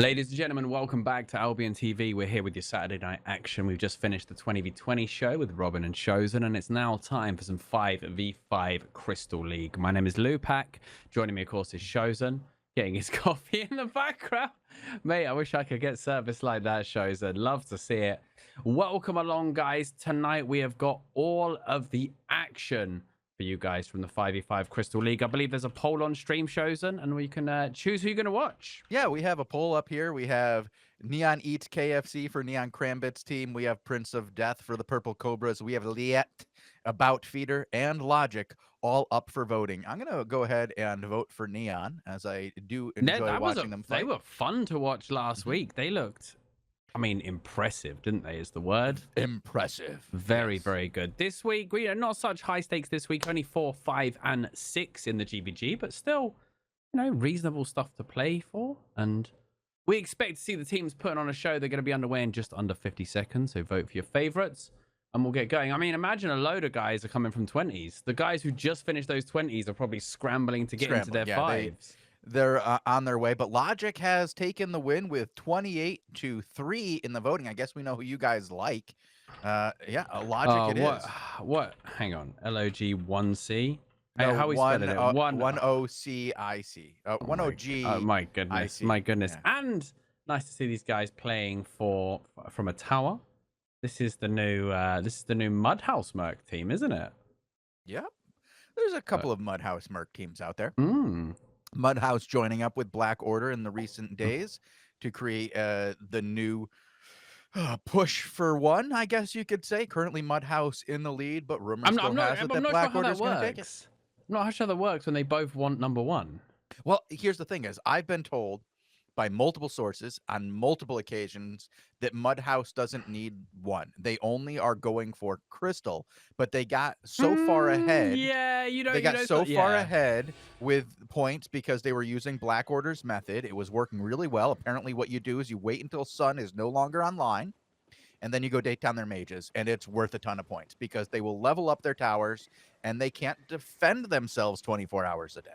Ladies and gentlemen, welcome back to Albion TV. We're here with your Saturday night action. We've just finished the 20v20 show with Robin and Shozen, and it's now time for some 5v5 Crystal League. My name is Lewpac. Joining me, of course, is Shozen, getting his coffee in the background. Mate, I wish I could get service like that, Shozen. Love to see it. Welcome along, guys. Tonight we have got all of the action for you guys from the 5v5 Crystal League. I believe there's a poll on stream, Shozen, and we can choose who you're going to watch. Yeah, we have a poll up here. We have Neon Eats KFC for Neon Crambit's team. We have Prince of Death for the Purple Cobras. We have Liet, About Feeder, and Logic all up for voting. I'm going to go ahead and vote for Neon, as I do enjoy watching them fight. They were fun to watch last week. They looked, I mean, impressive, didn't they, is the word? Impressive. Very, Yes. very good. This week, not such high stakes this week. Only 4, 5, and 6 in the GVG, but still, reasonable stuff to play for. And we expect to see the teams putting on a show. They're going to be underway in just under 50 seconds. So vote for your favorites and we'll get going. I mean, imagine a load of guys are coming from 20s. The guys who just finished those 20s are probably scrambling to get into their 5s. They're on their way, but Logic has taken the win with 28-3 in the voting. I guess we know who you guys like. Yeah, Logic it is. What? Hang on. LOG1C? No, how we spelling it? 10CIC. 10G. Oh my goodness. IC. My goodness. Yeah. And nice to see these guys playing from a tower. This is the new Mudhouse Merc team, isn't it? Yep. There's a couple of Mudhouse Merc teams out there. Mm. Mudhouse joining up with Black Order in the recent days to create the new push for one, I guess you could say. Currently Mudhouse in the lead, but rumor still has it that Black Order's going to take it. I'm not sure how that works when they both want number one. Well, here's the thing is, I've been told by multiple sources on multiple occasions that Mudhouse doesn't need one. They only are going for Crystal, but they got so far ahead. Yeah, they got so far ahead with points because they were using Black Order's method. It was working really well. Apparently what you do is you wait until Sun is no longer online, and then you go take down their mages, and it's worth a ton of points because they will level up their towers, and they can't defend themselves 24 hours a day.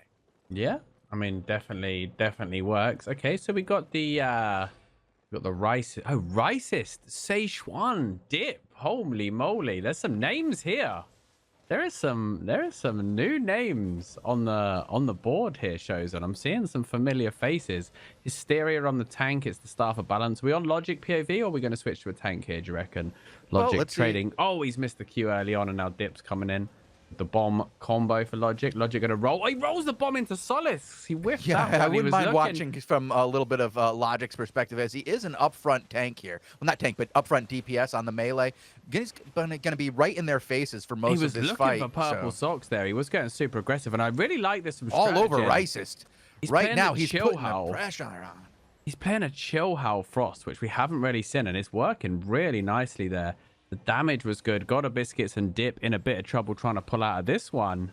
Yeah, I mean, definitely works. Okay, so we got the rice. Oh, ricist Szechuan dip. Holy moly! There's some names here. There is some new names on the board here, Shozen. I'm seeing some familiar faces. Hysteria on the tank. It's the Staff of Balance. Are we on Logic POV, or are we going to switch to a tank here? Do you reckon? Logic trading. Oh, he's missed the Q early on, and now Dip's coming in. The bomb combo for Logic. Logic going to roll. Oh, he rolls the bomb into Solace. He whiffed that one. I wouldn't mind watching from a little bit of Logic's perspective, as he is an upfront tank here. Well, not tank, but upfront DPS on the melee. He's going to be right in their faces for most of this fight. He was looking for purple socks there. He was getting super aggressive, and I really like this from all over Ricist. Right now, he's putting the pressure on. He's playing a Chill Howl Frost, which we haven't really seen, and it's working really nicely there. The damage was good. Got a Biscuits and Dip in a bit of trouble trying to pull out of this one.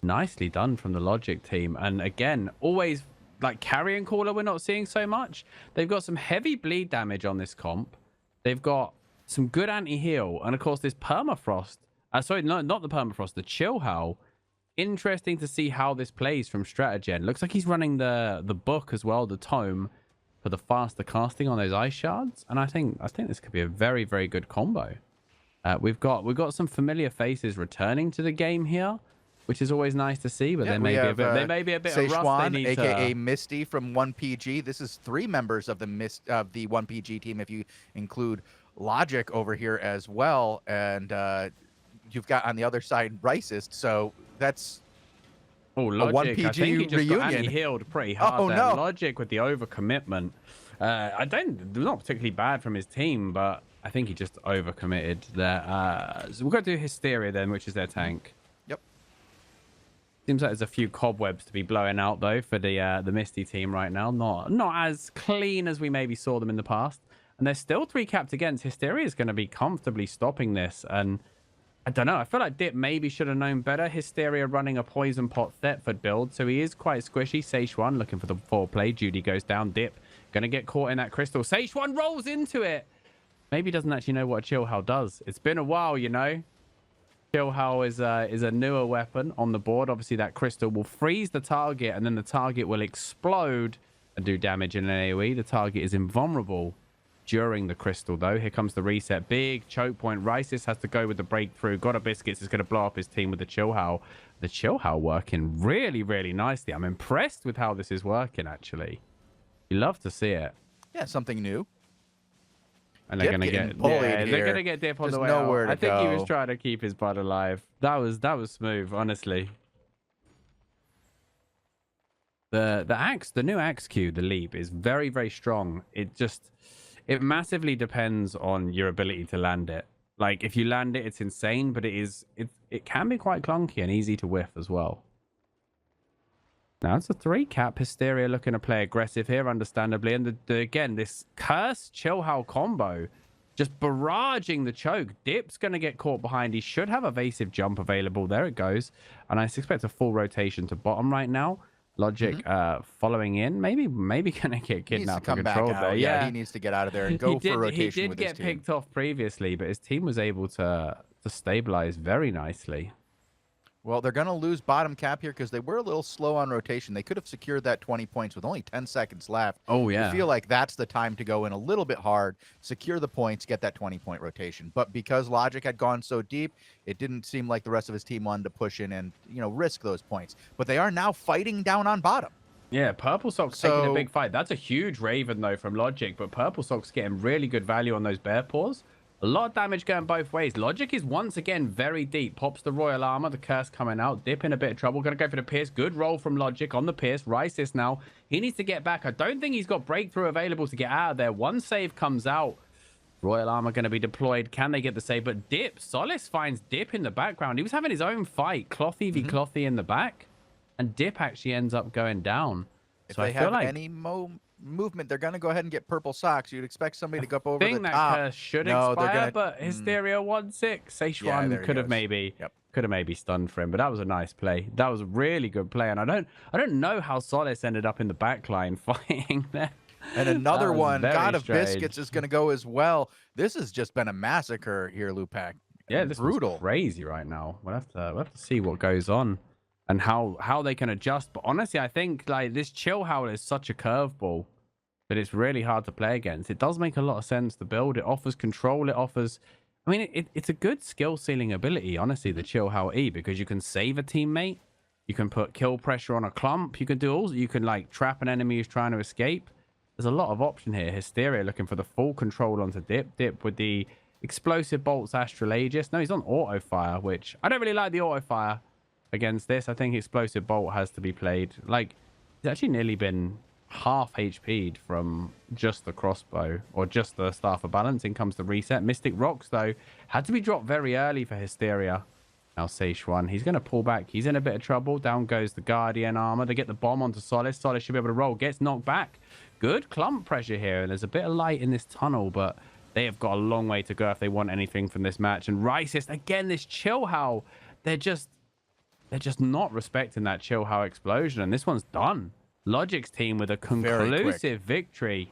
Nicely done from the Logic team. And again, always like carrying caller we're not seeing so much. They've got some heavy bleed damage on this comp. They've got some good anti-heal. And of course, this Permafrost. Sorry, no, not the Permafrost, the Chill Howl. Interesting to see how this plays from Stratagen. Looks like he's running the book as well, the tome, for the faster casting on those ice shards, and I think this could be a very, very good combo. We've got some familiar faces returning to the game here, which is always nice to see. But there may be a bit of rust. aka Misty from 1PG. This is 3 members of the 1PG team if you include Logic over here as well, and you've got on the other side Ricist. So that's. Oh, Logic, I think he just got anti-healed pretty hard there. No. Logic with the overcommitment. Not particularly bad from his team, but I think he just overcommitted there. So we're going to do Hysteria then, which is their tank. Yep. Seems like there's a few cobwebs to be blowing out, though, for the Misty team right now. Not as clean as we maybe saw them in the past. And they're still 3 capped against. Hysteria is going to be comfortably stopping this, and I don't know. I feel like Dip maybe should have known better. Hysteria running a Poison Pot Thetford build, so he is quite squishy. Szechuan looking for the foreplay. Judy goes down. Dip going to get caught in that crystal. Szechuan rolls into it. Maybe he doesn't actually know what a Chill Howl does. It's been a while, you know. Chill Howl is a newer weapon on the board. Obviously, that crystal will freeze the target, and then the target will explode and do damage in an AoE. The target is invulnerable during the crystal, though. Here comes the reset. Big choke point. Rysis has to go with the breakthrough. Got a Biscuits is going to blow up his team with the Chill Howl. The Chill Howl working really, really nicely. I'm impressed with how this is working, actually. You love to see it. Yeah, something new. And they're going to get they're going to get Dip on the way out. I think he was trying to keep his bud alive. That was smooth, honestly. The new axe Q, the leap, is very, very strong. It massively depends on your ability to land it. Like, if you land it, it's insane, but it can be quite clunky and easy to whiff as well. Now it's a 3-cap. Hysteria looking to play aggressive here, understandably. And again, this Curse Chill Howl combo just barraging the choke. Dip's going to get caught behind. He should have evasive jump available. There it goes. And I expect a full rotation to bottom right now. Logic following in. Maybe going to get kidnapped and controlled there. Yeah, he needs to get out of there and go for rotation with his team. He did get picked off previously, but his team was able to stabilize very nicely. Well, they're going to lose bottom cap here because they were a little slow on rotation. They could have secured that 20 points with only 10 seconds left. Oh, yeah. I feel like that's the time to go in a little bit hard, secure the points, get that 20-point rotation. But because Logic had gone so deep, it didn't seem like the rest of his team wanted to push in and, risk those points. But they are now fighting down on bottom. Yeah, Purple Sock's taking a big fight. That's a huge Raven, though, from Logic. But Purple Sock's getting really good value on those bear paws. A lot of damage going both ways. Logic is once again very deep. Pops the Royal Armor. The Curse coming out. Dip in a bit of trouble. Going to go for the Pierce. Good roll from Logic on the Pierce. Rysis now. He needs to get back. I don't think he's got Breakthrough available to get out of there. One save comes out. Royal Armor going to be deployed. Can they get the save? But Dip. Solace finds Dip in the background. He was having his own fight. Clothy v Clothy in the back. And Dip actually ends up going down. If they have any movement, they're going to go ahead and get purple socks. You'd expect somebody to go up over the top. That curse should expire, but Hysteria 1-6. Szechuan could have maybe stunned for him, but that was a nice play. That was a really good play, and I don't know how Solace ended up in the backline fighting there. And another one, God of Biscuits, is going to go as well. This has just been a massacre here, Lewpac. Yeah, this is brutal, crazy right now. We'll have to see what goes on and how they can adjust. But honestly, I think like this Chill Howl is such a curveball that it's really hard to play against. It does make a lot of sense to build. It offers control. It offers... I mean, it's a good skill ceiling ability, honestly, the Chill Howl E, because you can save a teammate. You can put kill pressure on a clump. You can do all... You can, like, trap an enemy who's trying to escape. There's a lot of option here. Hysteria looking for the full control onto Dip. Dip with the explosive bolts Astral Aegis. No, he's on auto fire, which... I don't really like the auto fire against this. I think explosive bolt has to be played. Like, it's actually nearly been half HP'd from just the crossbow or just the Staff of Balance. In comes the reset. Mystic Rocks, though, had to be dropped very early for Hysteria. Now Szechuan, he's going to pull back. He's in a bit of trouble. Down goes the Guardian armor. They get the bomb onto Solace. Solace should be able to roll. Gets knocked back. Good clump pressure here. And there's a bit of light in this tunnel, but they have got a long way to go if they want anything from this match. And Rysis, again, this Chill Howl, they're just not respecting that Chill Howl explosion. And this one's done. Logic's team with a conclusive victory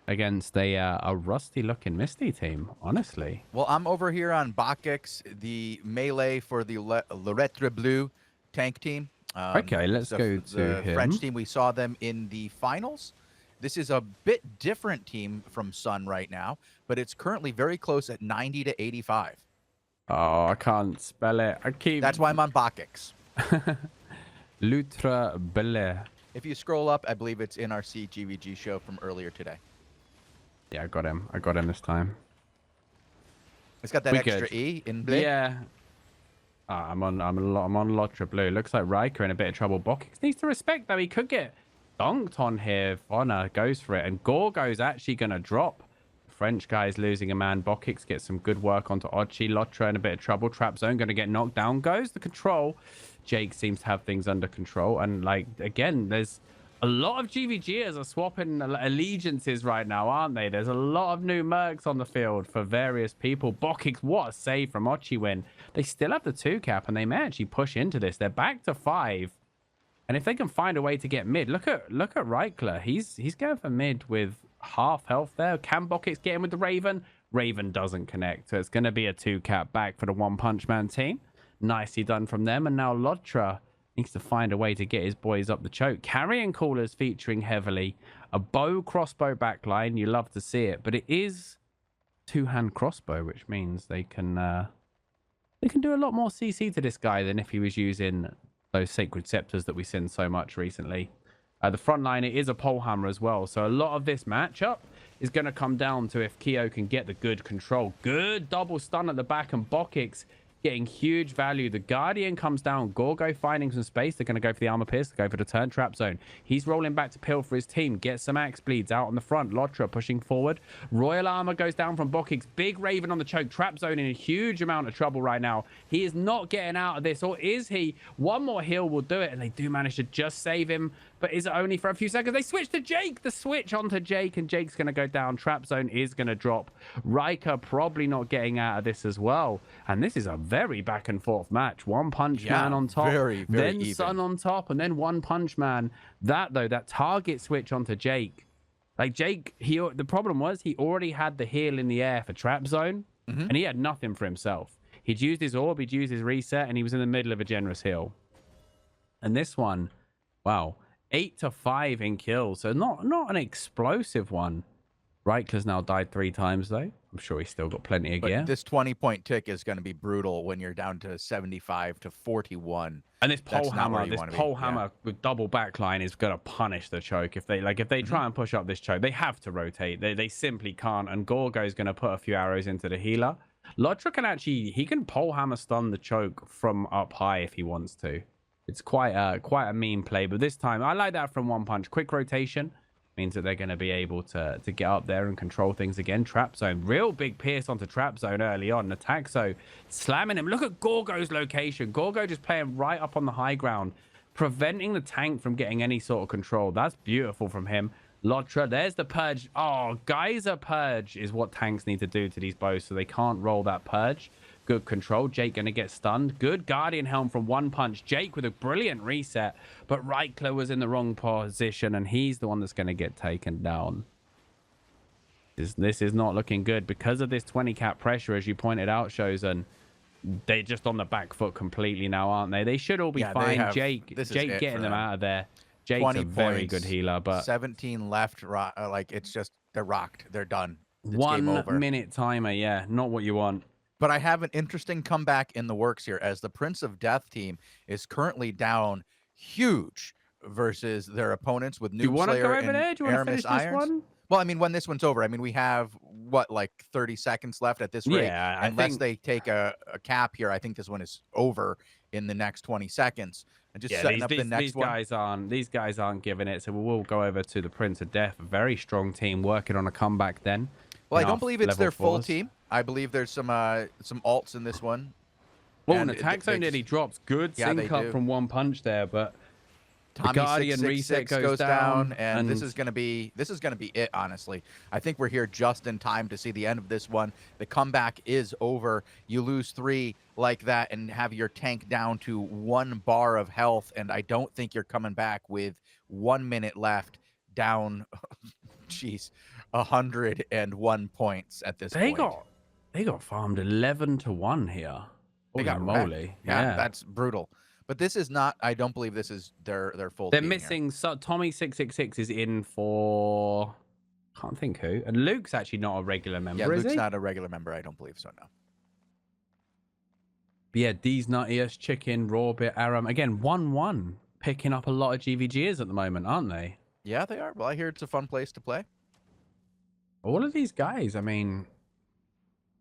against a rusty-looking Misty team, honestly. Well, I'm over here on Bakix, the melee for the Lettre Bleu tank team. Okay, let's go to the French team. We saw them in the finals. This is a bit different team from Sun right now, but it's currently very close at 90 to 85. Oh, I can't spell it. That's why I'm on Bakix. Lettre Bleu. If you scroll up, I believe it's in our CGVG show from earlier today. Yeah, I got him. I got him this time. It's got that extra E in blue. Yeah. I'm on Lettre Bleu. Looks like Riker in a bit of trouble. Bokix needs to respect, though. He could get donked on here if Honor goes for it. And Gorgo's actually going to drop. The French guy's losing a man. Bokix gets some good work onto Ochi. Lettre in a bit of trouble. Trap zone going to get knocked down. Goes the control. Jake seems to have things under control. And, like, again, there's a lot of GVGers are swapping allegiances right now, aren't they? There's a lot of new mercs on the field for various people. Bokix, what a save from Ochiwin. They still have the 2-cap, and they may actually push into this. They're back to 5. And if they can find a way to get mid, look at Reichler. He's going for mid with half health there. Can Bokix get in with the Raven? Raven doesn't connect, so it's going to be a 2-cap back for the One Punch Man team. Nicely done from them. And now Lodra Needs to find a way to get his boys up the choke. Carrion callers featuring heavily. A bow crossbow backline. You love to see it, but it is two-hand crossbow, which means they can do a lot more CC to this guy than if he was using those sacred scepters that we've seen so much recently. The front line, it is a pole hammer as well. So a lot of this matchup is going to come down to if Keo can get the good control. Good double stun at the back, and Bokix getting huge value. The Guardian comes down. Gorgo finding some space. They're going to go for the armor pierce. They go for the turn trap zone. He's rolling back to Pill for his team. Gets some axe bleeds out on the front. Lotra pushing forward. Royal armor goes down from Bokix. Big Raven on the choke. Trap zone in a huge amount of trouble right now. He is not getting out of this, or is he? One more heal will do it, and they do manage to just save him. But is it only for a few seconds? They switch to Jake. The switch onto Jake, and Jake's going to go down. Trap zone is going to drop. Riker probably not getting out of this as well. And this is a very back and forth match. One Punch Man on top, very then even. Sun on top, and then One Punch Man. That target switch onto Jake. Like Jake, the problem was he already had the heal in the air for Trap Zone, and he had nothing for himself. He'd used his orb, he'd used his reset, and he was in the middle of a generous heal. And this one, wow. 8-5 in kills, so not an explosive one. Reichler's now died 3 times though. I'm sure he's still got plenty of gear. This 20-point tick is going to be brutal when you're down to 75 to 41. And this pole hammer with double backline is going to punish the choke. If they try and push up this choke, they have to rotate. They simply can't. And Gorgo's going to put a few arrows into the healer. Lotra can pole hammer stun the choke from up high if he wants to. It's quite a mean play, but this time I like that from One Punch. Quick rotation means that they're going to be able to get up there and control things again. Trap zone, real big pierce onto trap zone early on. Nataxo slamming him. Look at Gorgo's location. Gorgo just playing right up on the high ground, preventing the tank from getting any sort of control. That's beautiful from him. Lotra, there's the purge. Oh, Geyser purge is what tanks need to do to these bows, so they can't roll that purge. Good control. Jake going to get stunned. Good Guardian Helm from One Punch. Jake with a brilliant reset, but Reichler was in the wrong position, and he's the one that's going to get taken down. This is not looking good because of this 20 cap pressure, as you pointed out, Shozen. They're just on the back foot completely now, aren't they? They should all be fine. Jake getting them out of there. Jake's a very good healer, but 17 left. Like, it's just, they're rocked. They're done. It's 1 minute timer. Yeah, not what you want. But I have an interesting comeback in the works here, as the Prince of Death team is currently down huge versus their opponents with Noob Slayer and Aramis Irons. Well, I mean, when this one's over, I mean, we have, what, like 30 seconds left at this rate? Yeah, unless they take a cap here, I think this one is over in the next 20 seconds. And just setting up the next one. These guys aren't giving it, so we'll go over to the Prince of Death. A very strong team working on a comeback then. Well, I don't believe it's their full team. I believe there's some alts in this one. Well, and the attack zone nearly drops. Good sync up from One Punch there, but Tommy the Guardian 666 reset goes down, and this is gonna be it. Honestly, I think we're here just in time to see the end of this one. The comeback is over. You lose 3 like that and have your tank down to 1 bar of health, and I don't think you're coming back with 1 minute left. Down, jeez. 101 points at this point. They got farmed 11-1 here. They got moly. Yeah, that's brutal. But this is not. I don't believe this is their full. They're team missing. So Tommy 666 is in for. Can't think who. And Luke's actually not a regular member. Yeah, is Luke's he? not a regular member. I don't believe so. No. But yeah, D's Nuttiest, Chicken, Rawbit, Aram. Again, 1-1, picking up a lot of GVGs at the moment, aren't they? Yeah, they are. Well, I hear it's a fun place to play. All of these guys, I mean,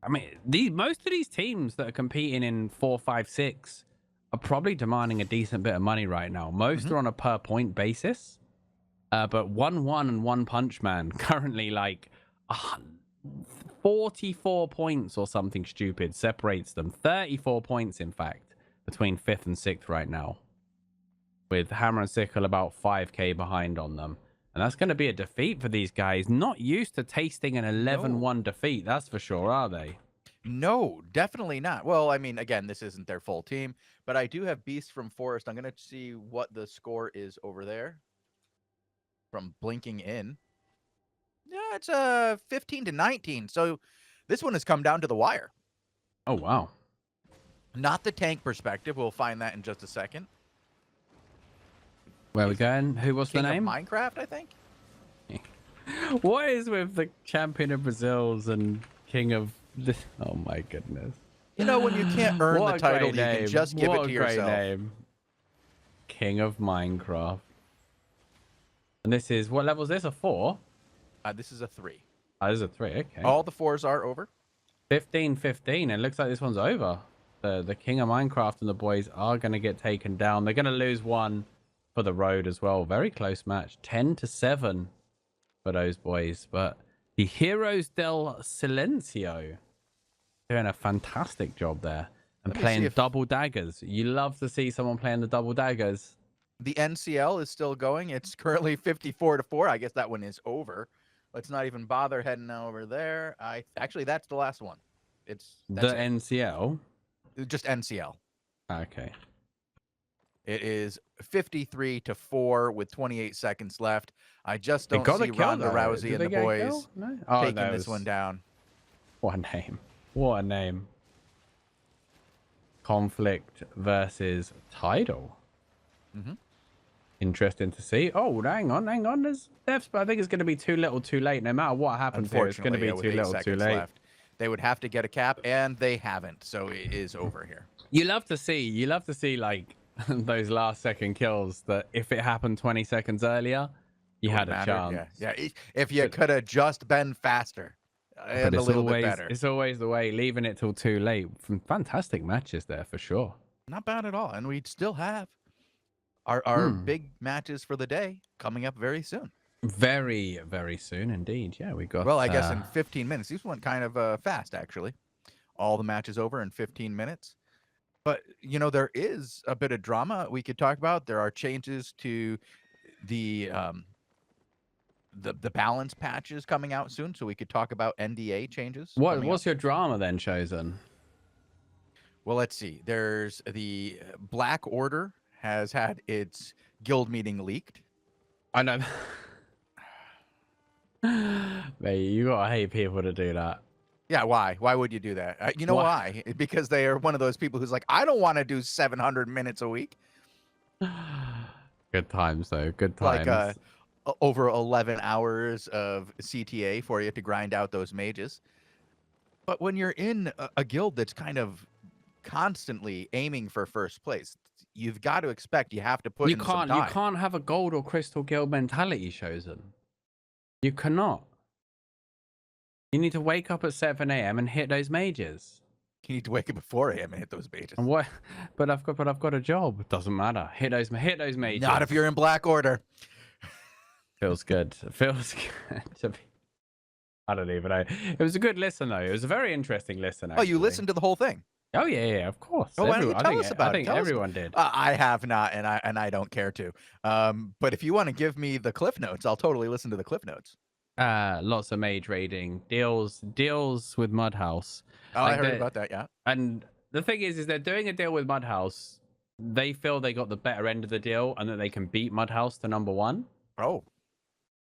most of these teams that are competing in 4, 5, 6 are probably demanding a decent bit of money right now. Most are on a per point basis, but 1-1 and One Punch Man currently like 44 points or something stupid separates them. 34 points, in fact, between 5th and 6th right now, with Hammer and Sickle about 5k behind on them. And that's going to be a defeat for these guys. Not used to tasting an 11-1 defeat, that's for sure, are they? No, definitely not. Well, I mean, again, this isn't their full team, but I do have Beast from Forest. I'm going to see what the score is over there from Blinking In. Yeah, it's 15-19. So this one has come down to the wire. Oh, wow. Not the tank perspective. We'll find that in just a second. Where are we going? Who was the King of name? Minecraft, I think. What is with the champion of Brazils and king of this? Oh my goodness. You know, when you can't earn What the a title, great you name. can just give What it a to great yourself. name. King of Minecraft. And this is, what level is this? A 4? This is a 3. Oh, this is a 3. Okay. All the 4s are over. 15-15. It looks like this one's over. The King of Minecraft and the boys are going to get taken down. They're going to lose one for the road as well. Very close match. 10-7 for those boys. But the Heroes del Silencio doing a fantastic job there. And playing double daggers. You love to see someone playing the double daggers. The NCL is still going. It's currently 54-4. I guess that one is over. Let's not even bother heading over there. Actually, that's the last one. That's the NCL? Just NCL. Okay. It is 53-4 with 28 seconds left. I just don't see Ronda Rousey and the boys taking this one down. What a name. What a name. Conflict versus Tidal. Interesting to see. Oh, hang on. There's deaths, but I think it's going to be too little too late. No matter what happens here, it's going to be too little too late. Left, they would have to get a cap, and they haven't, so it is over here. You love to see like those last second kills that if it happened 20 seconds earlier, you had a chance. Yeah. If you could have just been faster and a little bit better. It's always the way, leaving it till too late. Fantastic matches there for sure. Not bad at all, and we still have our big matches for the day coming up very soon. Very, very soon indeed. Yeah, we got. Well, I guess in 15 minutes. These went kind of fast, actually. All the matches over in 15 minutes. But, you know, there is a bit of drama we could talk about. There are changes to the balance patches coming out soon, so we could talk about NDA changes. What's your drama then, Shozen? Well, let's see. There's the Black Order has had its guild meeting leaked. I know. Mate, you gotta hate people to do that. Yeah, why? Why would you do that? You know why? Because they are one of those people who's like, I don't want to do 700 minutes a week. Good times, though. Good times. Like over 11 hours of CTA for you to grind out those mages. But when you're in a guild that's kind of constantly aiming for first place, you've got to expect you have to put in some time. You can't have a gold or crystal guild mentality, Shozen. You cannot. You need to wake up at 7 a.m. and hit those mages. You need to wake up at 4 a.m. and hit those mages. And what? But I've got a job. It doesn't matter. Hit those mages. Not if you're in Black Order. Feels good. It feels good to be. I don't even know. It was a good listen though. It was a very interesting listen. Actually. Oh, you listened to the whole thing? Oh yeah, of course. Oh, why don't you tell us about it? I think everyone did. I have not, and I don't care to. But if you want to give me the cliff notes, I'll totally listen to the cliff notes. Lots of mage raiding deals with Mudhouse. Oh, I heard about that. Yeah. And the thing is they're doing a deal with Mudhouse. They feel they got the better end of the deal and that they can beat Mudhouse to #1. Oh.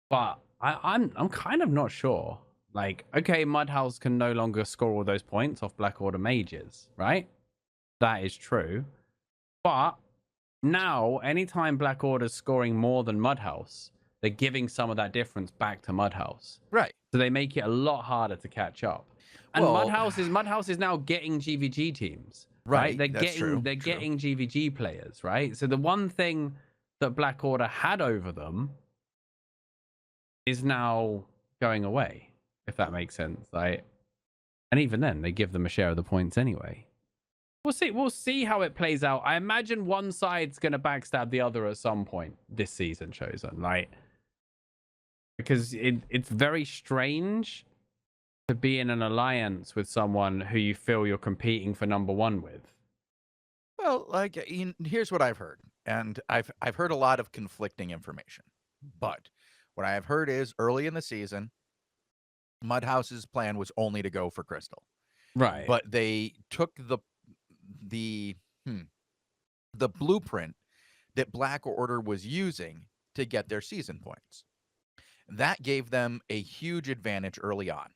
But I'm kind of not sure. Like, okay, Mudhouse can no longer score all those points off Black Order mages, right? That is true. But now, anytime Black Order's scoring more than Mudhouse, they're giving some of that difference back to Mudhouse. Right. So they make it a lot harder to catch up. And Mudhouse is now getting GVG teams. Right? They're getting GVG players, right? So the one thing that Black Order had over them is now going away, if that makes sense. Like, and even then, they give them a share of the points anyway. We'll see how it plays out. I imagine one side's gonna backstab the other at some point this season, Shozen. Like, because it's very strange to be in an alliance with someone who you feel you're competing for #1 with. Well, like, here's what I've heard, and I've heard a lot of conflicting information. But what I have heard is early in the season, Mudhouse's plan was only to go for Crystal. Right. But they took the blueprint that Black Order was using to get their season points. That gave them a huge advantage early on.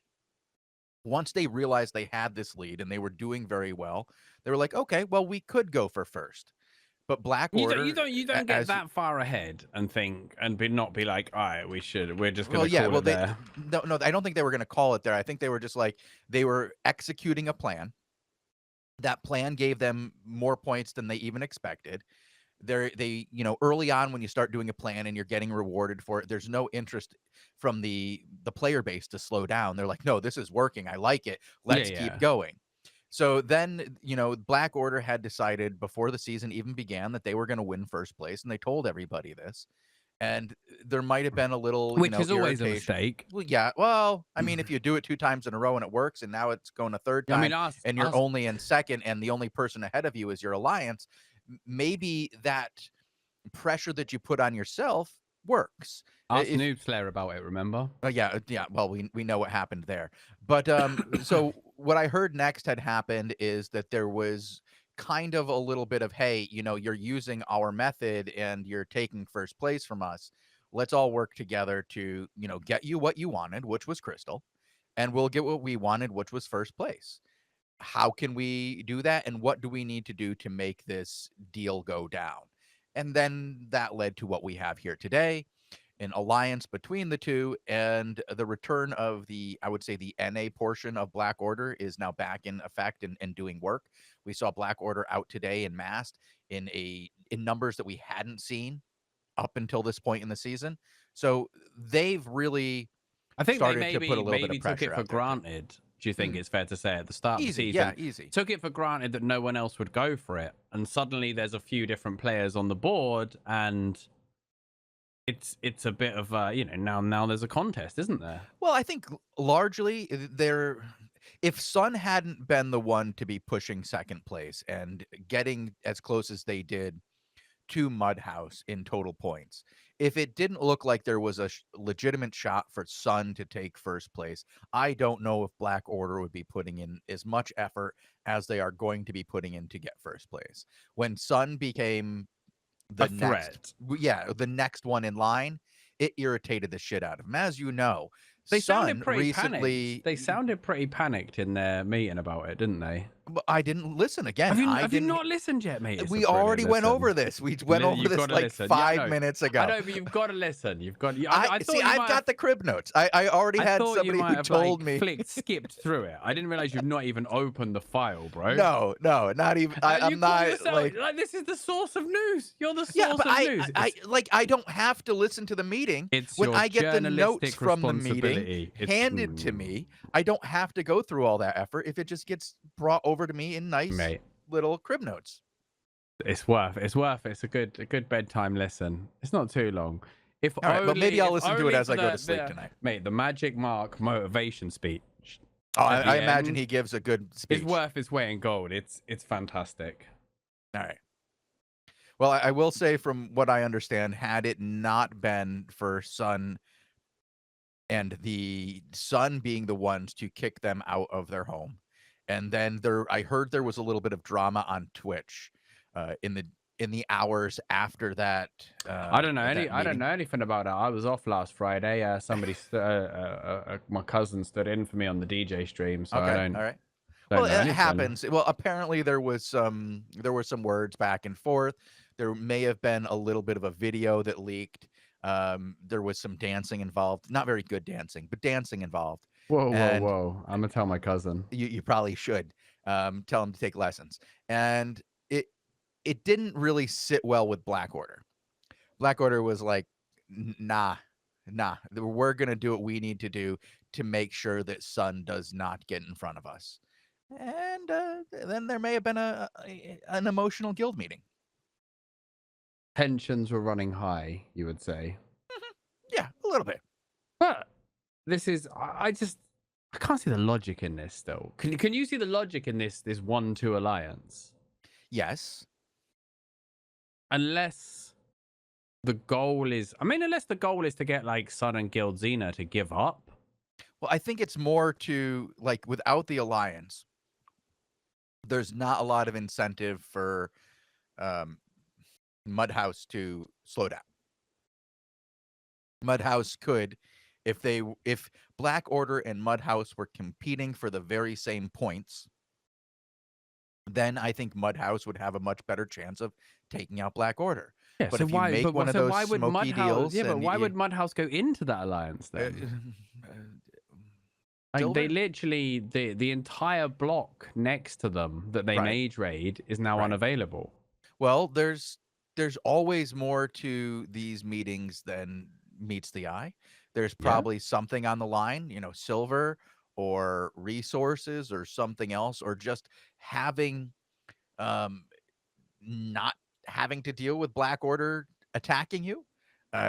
Once they realized they had this lead and they were doing very well, they were like, okay, well, we could go for first. But Black You Order, you don't get that far ahead and think and not be like, all right, we're just gonna call it there. No, I don't think they were gonna call it there. I think they were just like they were executing a plan. That plan gave them more points than they even expected. They early on when you start doing a plan and you're getting rewarded for it, there's no interest from the player base to slow down. They're like, no, this is working, I like it, let's keep going. So then Black Order had decided before the season even began that they were going to win first place, and they told everybody this. And there might have been a little which is always irritation. a mistake. Well, yeah, well, I mean, if you do it 2 times in a row and it works, and now it's going a third time, and you're only in second, and the only person ahead of you is your alliance, maybe that pressure that you put on yourself works. Ask Noob Slayer about it, remember? Yeah. Well, we know what happened there. But so what I heard next had happened is that there was kind of a little bit of, hey, you're using our method and you're taking first place from us. Let's all work together to, get you what you wanted, which was Crystal, and we'll get what we wanted, which was first place. How can we do that? And what do we need to do to make this deal go down? And then that led to what we have here today, an alliance between the two, and the return of I would say the NA portion of Black Order is now back in effect and doing work. We saw Black Order out today in massed in numbers that we hadn't seen up until this point in the season. So they've really started to put a little bit of pressure. Took it for granted. Do you think it's fair to say at the start of the season? Yeah, easy. Took it for granted that no one else would go for it, and suddenly there's a few different players on the board, and it's a bit of now there's a contest, isn't there? Well, I think largely if Sun hadn't been the one to be pushing second place and getting as close as they did to Mudhouse in total points, if it didn't look like there was a legitimate shot for Sun to take first place, I don't know if Black Order would be putting in as much effort as they are going to be putting in to get first place. When Sun became the next one in line, it irritated the shit out of him. As you know, they sounded pretty panicked in their meeting about it, didn't they? I didn't listen again. Have you not listened yet, mate? We already went over this. We went over this like 5 minutes ago. I know, but you've got to listen. You've got. I've got the crib notes. I already had somebody who told me. Skipped through it. I didn't realize you've not even opened the file, bro. No, not even. I'm not like this is the source of news. You're the source of news. I don't have to listen to the meeting. When I get the notes from the meeting handed to me, I don't have to go through all that effort if it just gets brought over to me in nice little crib notes. It's worth it. It's a good bedtime listen. It's not too long. But maybe I'll listen to it as I go to sleep tonight. Mate, the Magic Mark motivation speech. I imagine he gives a good speech. It's worth its weight in gold. It's fantastic. All right. Well, I will say from what I understand, had it not been for Sun and the Sun being the ones to kick them out of their home, and then I heard there was a little bit of drama on Twitch in the hours after that. I don't know anything about it. I was off last Friday. Somebody, my cousin, stood in for me on the DJ stream. So okay, all right. Well, it happens. Well, apparently there were some words back and forth. There may have been a little bit of a video that leaked. There was some dancing involved. Not very good dancing, but dancing involved. Whoa. I'm gonna tell my cousin. You probably should tell him to take lessons. And it didn't really sit well with Black Order. Black Order was like, nah, we're gonna do what we need to do to make sure that Sun does not get in front of us. And then there may have been an emotional guild meeting. Tensions were running high, you would say. Yeah, a little bit. But this is, I can't see the logic in this still. Can you see the logic in this 1-2 alliance? Yes. Unless the goal is to get like Sun and Guild Xena to give up. Well, I think it's more to like without the alliance, there's not a lot of incentive for Mudhouse to slow down. Mudhouse could, if Black Order and Mudhouse were competing for the very same points, then I think Mudhouse would have a much better chance of taking out Black Order. Yeah, But so if you why? make But one of so those why would smoky Mudhouse? deals Yeah, but and why would Mudhouse go into that alliance uh, then? uh, Like they silver, literally the entire block next to them that they right, mage raid is now right. unavailable. Well, there's always more to these meetings than meets the eye. There's Yeah. probably something on the line, silver or resources or something else, or just having um not having to deal with Black Order attacking you.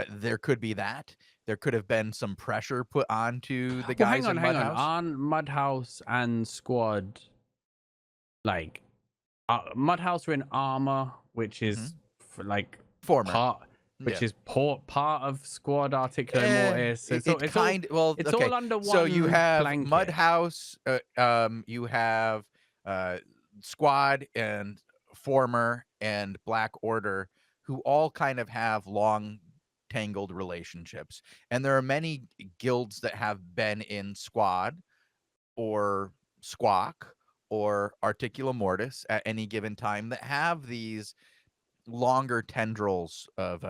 There could be that. There could have been some pressure put onto the Well, guys in hang on. Mudhouse. Aren't Mudhouse and Squad like Mudhouse are in armor, which Hmm. is like Former, part, yeah. which is part of Squad Articuno Eh, Mortis. So it, it kind well, it's okay. all under So you one have blanket. Mudhouse, you have uh, Squad and Former and Black Order, who all kind of have long tangled relationships. And there are many guilds that have been in Squad or Squawk or Articula Mortis at any given time that have these longer tendrils of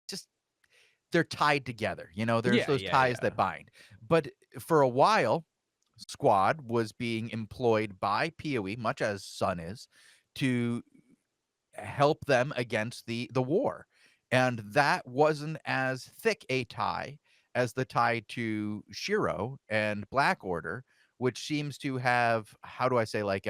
just they're tied together. There's Yeah, those yeah, ties yeah. that bind. But for a while, Squad was being employed by PoE, much as Sun is, to help them against the war. And that wasn't as thick a tie as the tie to Shiro and Black Order, which seems to have, how do I say, like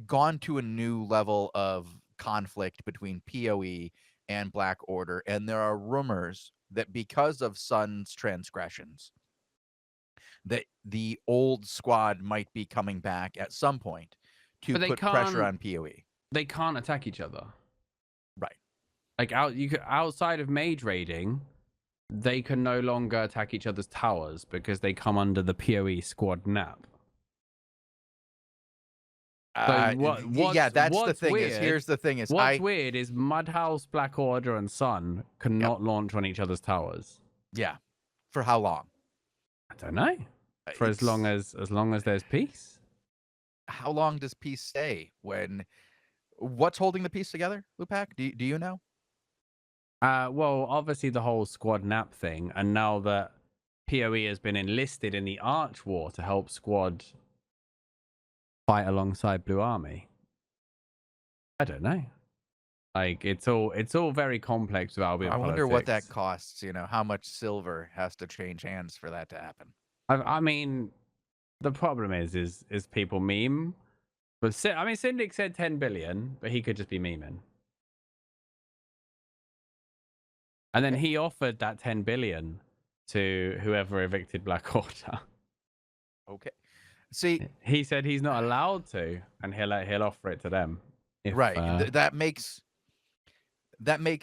gone to a new level of conflict between PoE and Black Order. And there are rumors that because of Sun's transgressions, that the old Squad might be coming back at some point to But put pressure on PoE. they can't attack each other. Right. Like outside of mage raiding, they can no longer attack each other's towers because they come under the PoE Squad nap. So Yeah, that's the what's thing is, weird? here's the thing is, What's weird is Mudhouse, Black Order, and Sun yep, cannot launch on each other's towers. yeah. For how long? I don't know. For It's as long as there's peace. how long does peace stay when what's holding the peace together, Lewpac? Do you know? Well, obviously the whole Squad nap thing, and now that PoE has been enlisted in the Arch War to help Squad fight alongside Blue Army. I don't know. Like it's all very complex with Albion I wonder what that politics. costs, how much silver has to change hands for that to happen. I mean, the problem is people meme. But I mean, Syndic said 10 billion, but he could just be memeing. And then Okay. he offered that 10 billion to whoever evicted Black Order. Okay. See, He said he's not allowed to, and he'll offer it to them. If right. That makes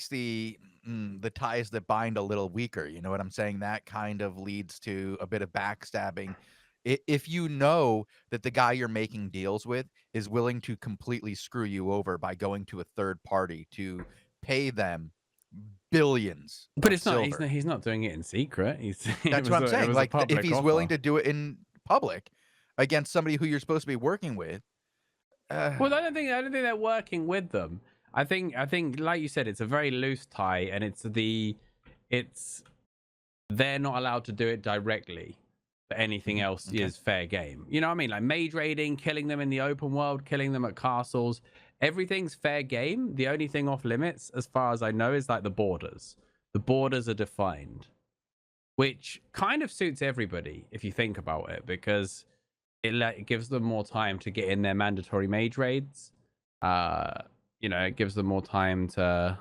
the ties that bind a little weaker. You know what I'm saying? That kind of leads to a bit of backstabbing. If you know that the guy you're making deals with is willing to completely screw you over by going to a third party to pay them billions but of it's not silver. he's not doing it in secret. That's what I'm It saying. was a Like if public he's willing offer. to do it in public against somebody who you're supposed to be working with. Well, I don't think they're working with them. I think like you said, it's a very loose tie, and it's they're not allowed to do it directly. But anything else Okay. is fair game. You know what I mean? Like mage raiding, killing them in the open world, killing them at castles. Everything's fair game. The only thing off limits, as far as I know, is like the borders. The borders are defined, which kind of suits everybody if you think about it, because it gives them more time to get in their mandatory mage raids. It gives them more time to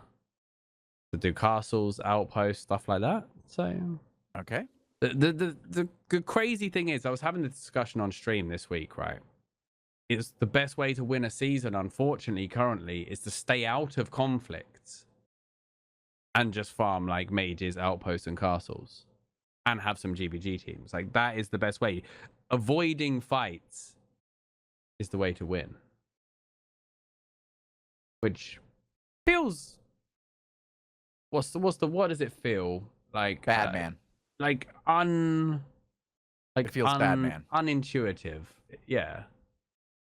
do castles, outposts, stuff like that. So Okay. the crazy thing is, I was having the discussion on stream this week, right? It's the best way to win a season, unfortunately, currently, is to stay out of conflicts and just farm like mages, outposts, and castles, and have some GBG teams. Like that is the best way. Avoiding fights is the way to win, which feels what does it feel like? Bad man. Like It feels bad man. unintuitive. Yeah.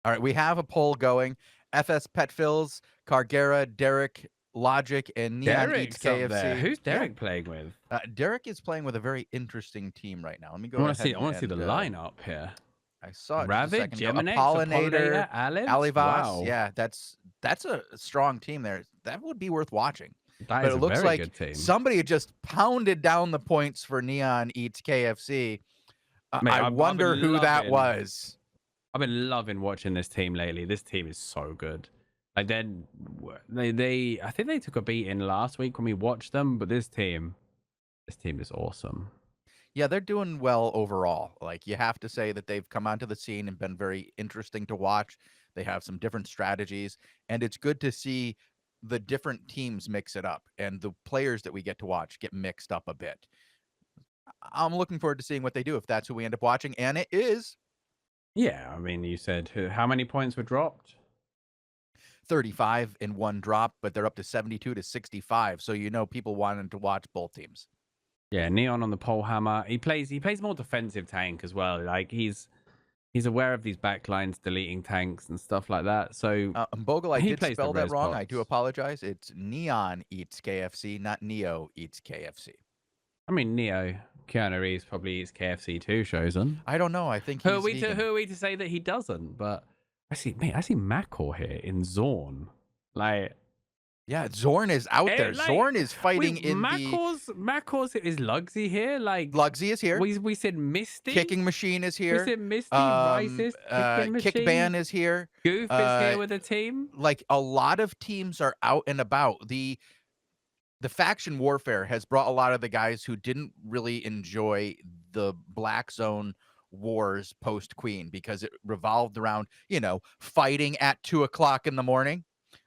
All right, we have a poll going. FS Petfills, Cargera, Derek, Logic, and Neon Eats Derek's up there. KFC. Who's Yeah. Derek playing with? Derek is playing with a very interesting team right now. Let me I go want to ahead see. I want to see and, the lineup here. I saw it just a Ravid, second ago. Geminex, Apollinator, Alibs. Alivas. Wow, Yeah, that's a strong team there. That would be worth watching. that But is it a looks very like good team. somebody just pounded down the points for Neon Eats KFC. Mate, I wonder I've been who that loving- was. I've been loving watching this team lately. This team is so good. Like they I think they took a beating last week when we watched them, but this team is awesome. Yeah, they're doing well overall. Like, you have to say that they've come onto the scene and been very interesting to watch. They have some different strategies, and it's good to see the different teams mix it up and the players that we get to watch get mixed up a bit. I'm looking forward to seeing what they do if that's who we end up watching, and it is Yeah, I mean, you said how many points were dropped? 35 in one drop, but they're up to 72 to 65. So people wanted to watch both teams. Yeah, Neon on the pole hammer. He plays more defensive tank as well. Like he's aware of these backlines deleting tanks and stuff like that. So Bogul, I he did plays spell the that res wrong. I box. do apologize. It's Neon Eats KFC, not Neo Eats KFC. I mean, Neo, Keanu Reeves probably eats KFC too, Shozen. I don't know. I think Who he's are we vegan. who are we to say that he doesn't? But I see Macor here in Zorn. Like, Yeah, Zorn is out there. like, Zorn is fighting in Macor's is Lugsy here. Like, Lugsy is here. we said Misty. Kicking Machine is here. We said Misty. Rice's Kicking Machine. Kickban is here. Goof is here with the team. Like, a lot of teams are out and about. The faction warfare has brought a lot of the guys who didn't really enjoy the Black Zone wars post Queen because it revolved around, fighting at 2:00 in the morning.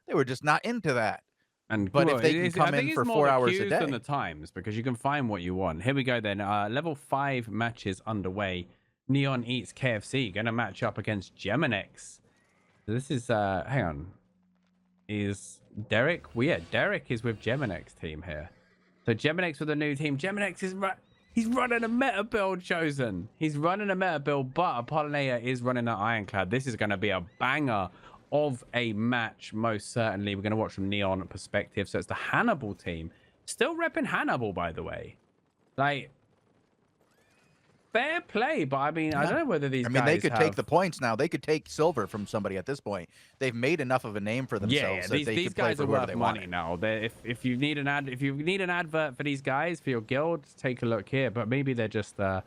They were just not into that. But if they can come in for 4 hours a day, than the times, because you can find what you want. Here we go then. Level 5 matches underway. Neon Eats KFC going to match up against Geminex. So this is hang on. Is Derek? Well, yeah, Derek is with Geminex team here. So Geminex with a new team. Geminex is he's running a meta build, Shozen. He's running a meta build, but Apollinator is running an Ironclad. This is going to be a banger of a match, most certainly. We're going to watch from Neon perspective. So it's the Hannibal team. Still repping Hannibal, by the way. Like, fair play, but I mean, I don't know whether these guys they could have... take the points now. They could take silver from somebody at this point. They've made enough of a name for themselves that they these could play guys for are whoever worth they money want. now. If you need an advert for these guys for your guild, take a look here. But maybe they're just a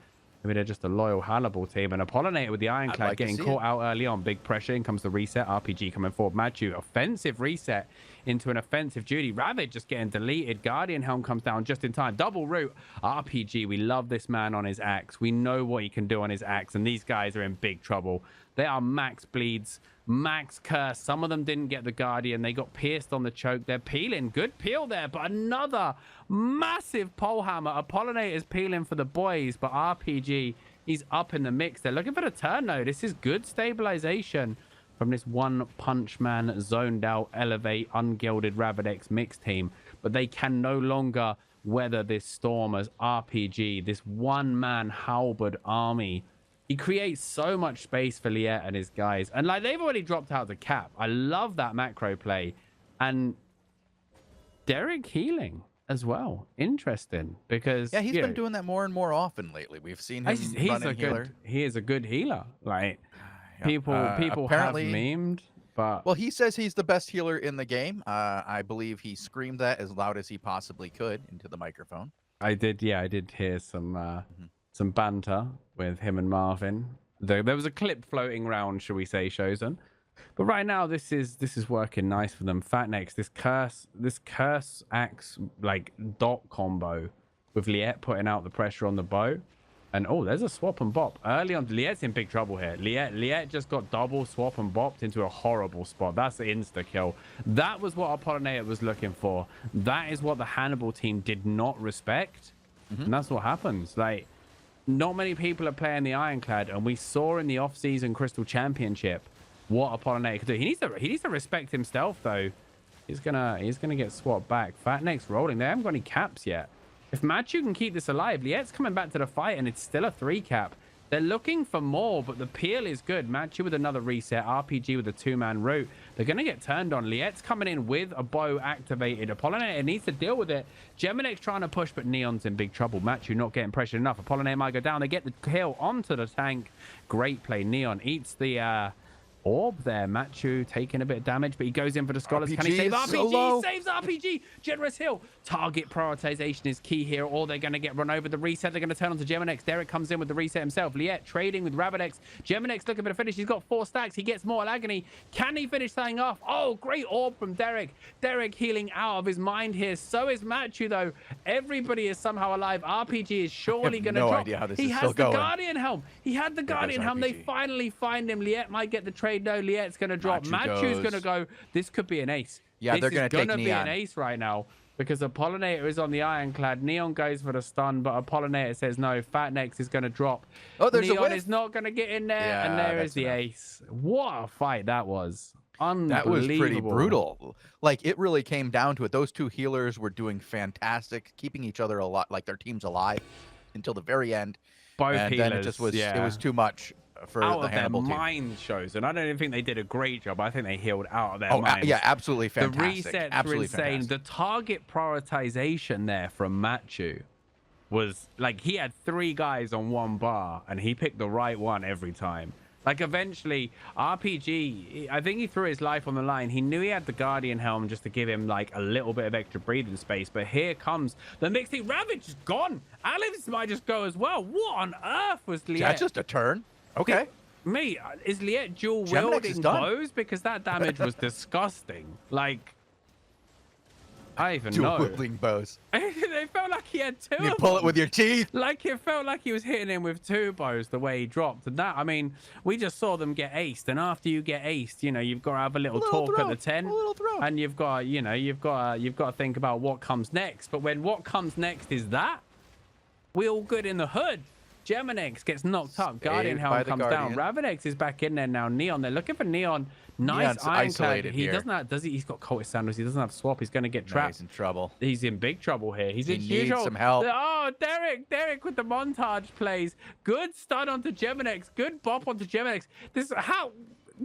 loyal Hannibal team. And Apollinator with the Ironclad getting caught out early on. Big pressure. In comes the reset. RPG coming forward. Machu, offensive reset into an offensive duty. Ravid just getting deleted. Guardian Helm comes down just in time. Double root. RPG, we love this man on his axe. We know what he can do on his axe. And these guys are in big trouble. They are max bleeds, max curse. Some of them didn't get the Guardian. They got pierced on the choke. They're peeling. Good peel there, but another massive pole hammer. Apollinator is peeling for the boys, but RPG, he's up in the mix. They're looking for the turn, though. This is good stabilization from this one punch man, zoned out, elevate, ungilded Ravidex mix team. But they can no longer weather this storm as RPG, this one-man halberd army. He creates so much space for Liet and his guys. And like, they've already dropped out the cap. I love that macro play. And Derek healing as well. Interesting, because he's been doing that more and more often lately. We've seen him running healer. He is a good healer. Like, people apparently have memed, but well, he says he's the best healer in the game. I believe he screamed that as loud as he possibly could into the microphone. I did hear some banter with him and Marvin. There was a clip floating around, shall we say, Shozen. But right now, this is working nice for them. Fatnex, this curse axe like dot combo with Liet putting out the pressure on the bow. And oh, there's a swap and bop early on. Liet's in big trouble here. Liet just got double swap and bopped into a horrible spot. That's the insta kill. That was what Apollinator was looking for. That is what the Hannibal team did not respect. And that's what happens. Like, not many people are playing the Ironclad, and we saw in the off-season Crystal Championship what Apollinator could do. He needs to respect himself, though. He's gonna get swapped back. Fatnex rolling. They haven't got any caps yet. If Machu can keep this alive, Liet's coming back to the fight, and it's still a 3 cap. They're looking for more, but the peel is good. Matchy with another reset. RPG with a 2-man route. They're going to get turned on. Liet's coming in with a bow activated. Apollinator needs to deal with it. Geminex trying to push, but Neon's in big trouble. Matchy not getting pressured enough. Apollinator might go down. They get the kill onto the tank. Great play. Neon eats the orb there. Matchu taking a bit of damage, but he goes in for the scholars. RPG Can he save RPG? solo. Saves RPG. Generous heal. Target prioritization is key here, or they're going to get run over. The reset, they're going to turn on to Geminex. Derek comes in with the reset himself. Liet trading with Rabidex. Geminex looking for the finish. He's got 4 stacks. He gets more agony. Can he finish something off? Oh, great orb from Derek. Derek healing out of his mind here. So is Matchu, though. Everybody is somehow alive. RPG is surely going to drop. Idea how this He is has still the going. Guardian Helm. He had the Guardian Helm. They finally find him. Liet might get the trade. No, Liet's going to drop. Matchu's going to go. This could be an ace. Yeah, they're going to take be Neon. an ace right now because Apollinator is on the Ironclad. Neon goes for the stun, but Apollinator says no. Fatnex is going to drop. Oh, there's a Neon whiff. is not going to get in there, Yeah, and there is that's the enough. ace. What a fight that was. That was pretty Unbelievable. brutal. Like, it really came down to it. Those 2 healers were doing fantastic, keeping each other a lot, like their teams alive until the very end. Both And healers, then it just was, yeah. it was too much for out the of their Hannibal team. mind shows, and I don't even think they did a great job. I think they healed out of their Oh, minds. yeah, absolutely fantastic. The resets absolutely were insane. fantastic. The target prioritization there from Matchu was like he had 3 guys on 1 bar, and he picked the right one every time. Like eventually, RPG, I think he threw his life on the line. He knew he had the Guardian Helm just to give him like a little bit of extra breathing space. But here comes the mixed team. Ravage is gone. Alex might just go as well. What on earth was Liet? That's just a turn. Okay. Mate, is Liet dual Geminex is wielding done. bows? Because that damage was disgusting. Like, I even know. Dual-wielding bows. It felt like he had 2 You of pull them. it with your teeth. Like, it felt like he was hitting him with 2 bows the way he dropped. And that, I mean, we just saw them get aced. And after you get aced, you know, you've got to have a little talk at the 10. A little throw. And you've got, you know, you've got to think about what comes next. But when what comes next is that, we all good in the hood. Geminex gets knocked up. Guardian Saved by Helm the comes Guardian. down. Ravidex is back in there now. Neon, they're looking for Neon. Nice Neon's Ironclad. isolated He here. doesn't have, does he? He's got cultist sandals. He doesn't have swap. He's going to get No, trapped. he's in trouble. He's in big trouble here. He's He in needs huge trouble. some help. Oh, Derek with the montage plays. Good stun onto Geminex. Good bop onto Geminex. This how.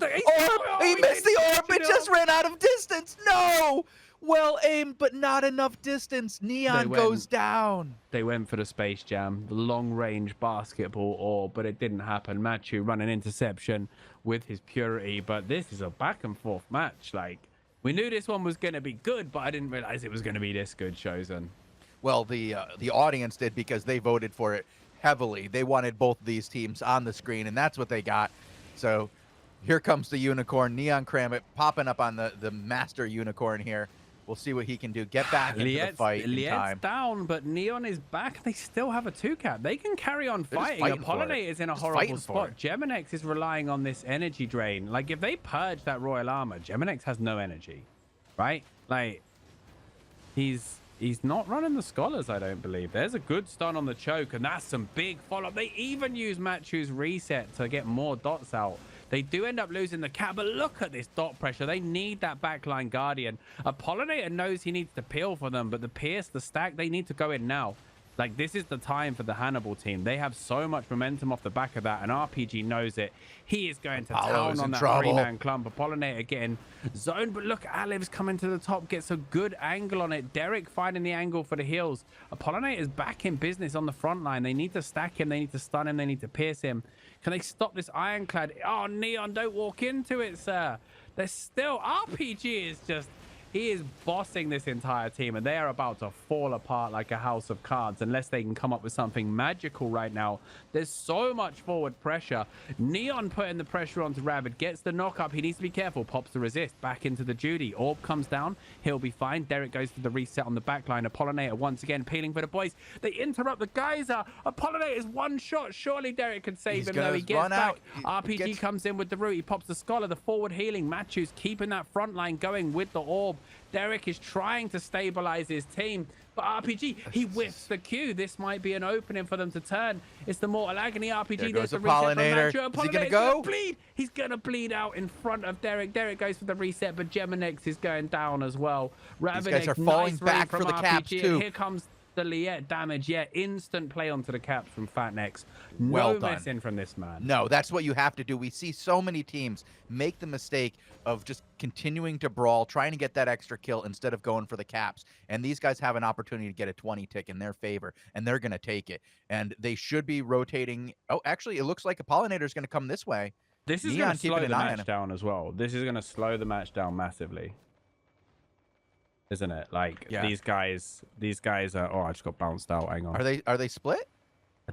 Orb! He missed the orb. It just ran out of distance. No! Well aimed, but not enough distance. Neon goes down. They went for the Space Jam, the long-range basketball orb, but it didn't happen. Matchu running interception with his purity, but this is a back-and-forth match. Like, we knew this one was going to be good, but I didn't realize it was going to be this good, Shozen. Well, the audience did because they voted for it heavily. They wanted both of these teams on the screen, and that's what they got. So here comes the unicorn, Neon Kramit, popping up on the master unicorn here. We'll see what he can do. Get back into the fight in Liet's time. down, but Neon is back. They still have a 2-cap. They can carry on They're just fighting. fighting for it. Apollinator is in a Just horrible fighting for spot. it. Geminex is relying on this energy drain. Like, if they purge that Royal Armor, Geminex has no energy, right? Like, he's not running the scholars, I don't believe. There's a good stun on the choke, and that's some big follow-up. They even use Matchu's reset to get more dots out. They do end up losing the cap, but look at this dot pressure. They need that backline Guardian. Apollinator knows he needs to peel for them, but the Pierce, the stack, they need to go in now. Like, this is the time for the Hannibal team. They have so much momentum off the back of that, and RPG knows it. He is going to town on that 3-man clump. Apollinator getting zoned, but look, Aliv's coming to the top, gets a good angle on it. Derek finding the angle for the heals. Apollinator is back in business on the front line. They need to stack him. They need to stun him. They need to pierce him. Can they stop this Ironclad? Oh, Neon, don't walk into it, sir. There's still... RPG is just... He is bossing this entire team, and they are about to fall apart like a house of cards unless they can come up with something magical right now. There's so much forward pressure. Neon putting the pressure onto Ravid, gets the knock up. He needs to be careful. Pops the resist. Back into the Judy. Orb comes down. He'll be fine. Derek goes for the reset on the backline. Apollinator once again peeling for the boys. They interrupt the geyser. Apollinator is one shot. Surely Derek can save him, though. He gets back. RPG comes in with the root. He pops the scholar. The forward healing. Matthews keeping that front line going with the orb. Derek is trying to stabilize his team, but RPG, he whiffs the Q. This might be an opening for them to turn. It's the Mortal Agony. RPG, there there's goes the reset Apollinator. from Matthew. Is he going to go? Bleed. He's going to bleed out in front of Derek. Derek goes for the reset, but Geminex is going down as well. These guys are falling back for the caps, too. Here comes the Liet damage. Yeah, instant play onto the caps from Fatnex. No Well done. messing from this man. No, that's what you have to do. We see so many teams make the mistake of just continuing to brawl, trying to get that extra kill instead of going for the caps. And these guys have an opportunity to get a 20 tick in their favor, and they're going to take it. And they should be rotating. Oh, actually, it looks like a Pollinator is going to come this way. This is going to slow the match down as well. This is going to slow the match down massively. Isn't it? Like, these guys are... Oh, I just got bounced out. Hang on. Are they split?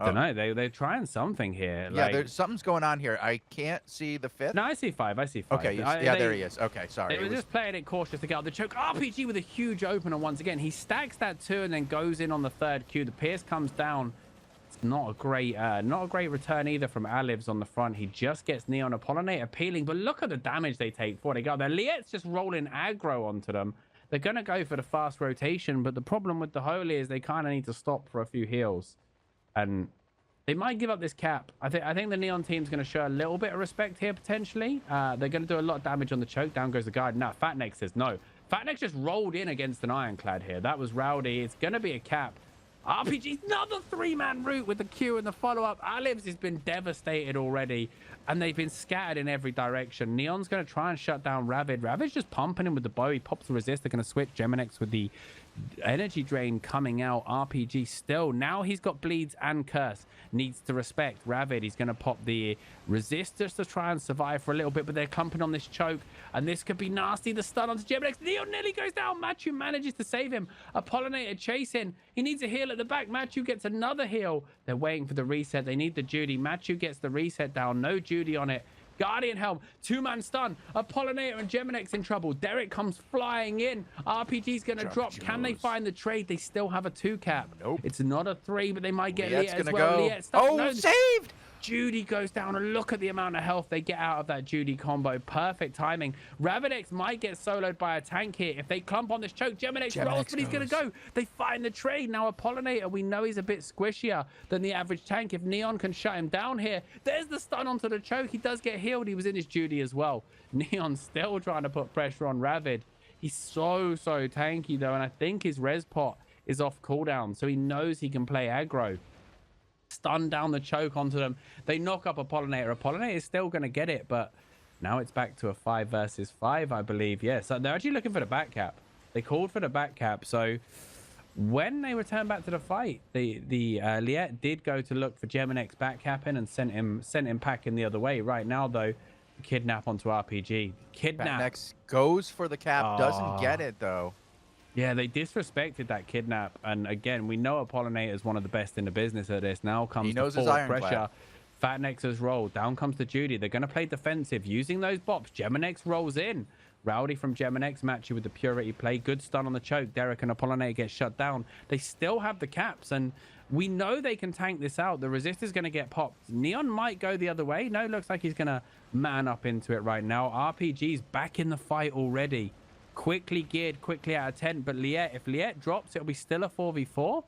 I don't know. They're trying something here. Yeah, like, something's going on here. I can't see the fifth. No, I see 5. I see 5. Okay, there he is. Okay, sorry. They were just playing it cautious to get out the choke. RPG with a huge opener once again. He stacks that 2 and then goes in on the 3rd Q. The Pierce comes down. It's not a great return either from Alivs on the front. He just gets Neon Apollinator peeling, but look at the damage they take before they go there. Liet's just rolling aggro onto them. They're going to go for the fast rotation, but the problem with the Holy is they kind of need to stop for a few heals. And they might give up this cap. I think the Neon team's going to show a little bit of respect here, potentially. They're going to do a lot of damage on the choke. Down goes the guard. Now, Fatnex says no. Fatnex just rolled in against an Ironclad here. That was rowdy. It's going to be a cap. RPG's another 3-man route with the Q and the follow-up. Alivs has been devastated already, and they've been scattered in every direction. Neon's going to try and shut down Ravid. Ravid's just pumping him with the bow. He pops the resist. They're going to switch. Geminex with the energy drain coming out. RPG still. Now he's got bleeds and curse. Needs to respect Ravid. He's going to pop the resistors to try and survive for a little bit, but they're clumping on this choke, and this could be nasty. The stun onto Geminex. Neon nearly goes down. Matthew manages to save him. Apollinator chasing. He needs a heal at the back. Matthew gets another heal. They're waiting for the reset. They need the Judy. Matthew gets the reset down. No Judy on it. Guardian Helm, 2-man stun. Apollinator and Geminex in trouble. Derek comes flying in. RPG's going to drop. Can they find the trade? They still have a 2 cap. Nope. It's not a 3, but they might get Liet as well. No, saved! Judy goes down, and look at the amount of health they get out of that Judy combo. Perfect timing. Ravidex might get soloed by a tank here. If they clump on this choke, Geminex rolls, but he's going to go. They find the trade. Now, Apollinator, we know he's a bit squishier than the average tank. If Neon can shut him down here, there's the stun onto the choke. He does get healed. He was in his Judy as well. Neon's still trying to put pressure on Ravid. He's so tanky, though, and I think his res pot is off cooldown, so he knows he can play aggro. Stun down the choke onto them. They knock up Apollinator. Apollinator is still going to get it, but now it's back to a 5 versus 5, I believe. Yeah, so they're actually looking for the back cap. They called for the back cap, so when they return back to the fight, the Liet did go to look for Geminex back capping and sent him packing the other way. Right now, though, kidnap onto RPG. Kidnap. Next goes for the cap, doesn't get it, though. Yeah, they disrespected that kidnap, and again, we know Apollinator is one of the best in the business at this. Now comes the full pressure. Fatnex has rolled. Down comes the Judy. They're going to play defensive using those bops. Geminex rolls in. Rowdy from Geminex match you with the purity play. Good stun on the choke. Derek and Apollinator get shut down. They still have the caps, and we know they can tank this out. The resist is going to get popped. Neon might go the other way. No, looks like he's going to man up into it right now. RPG's back in the fight already. Quickly geared, quickly out of 10. But if Liet drops, it'll be still a 4v4.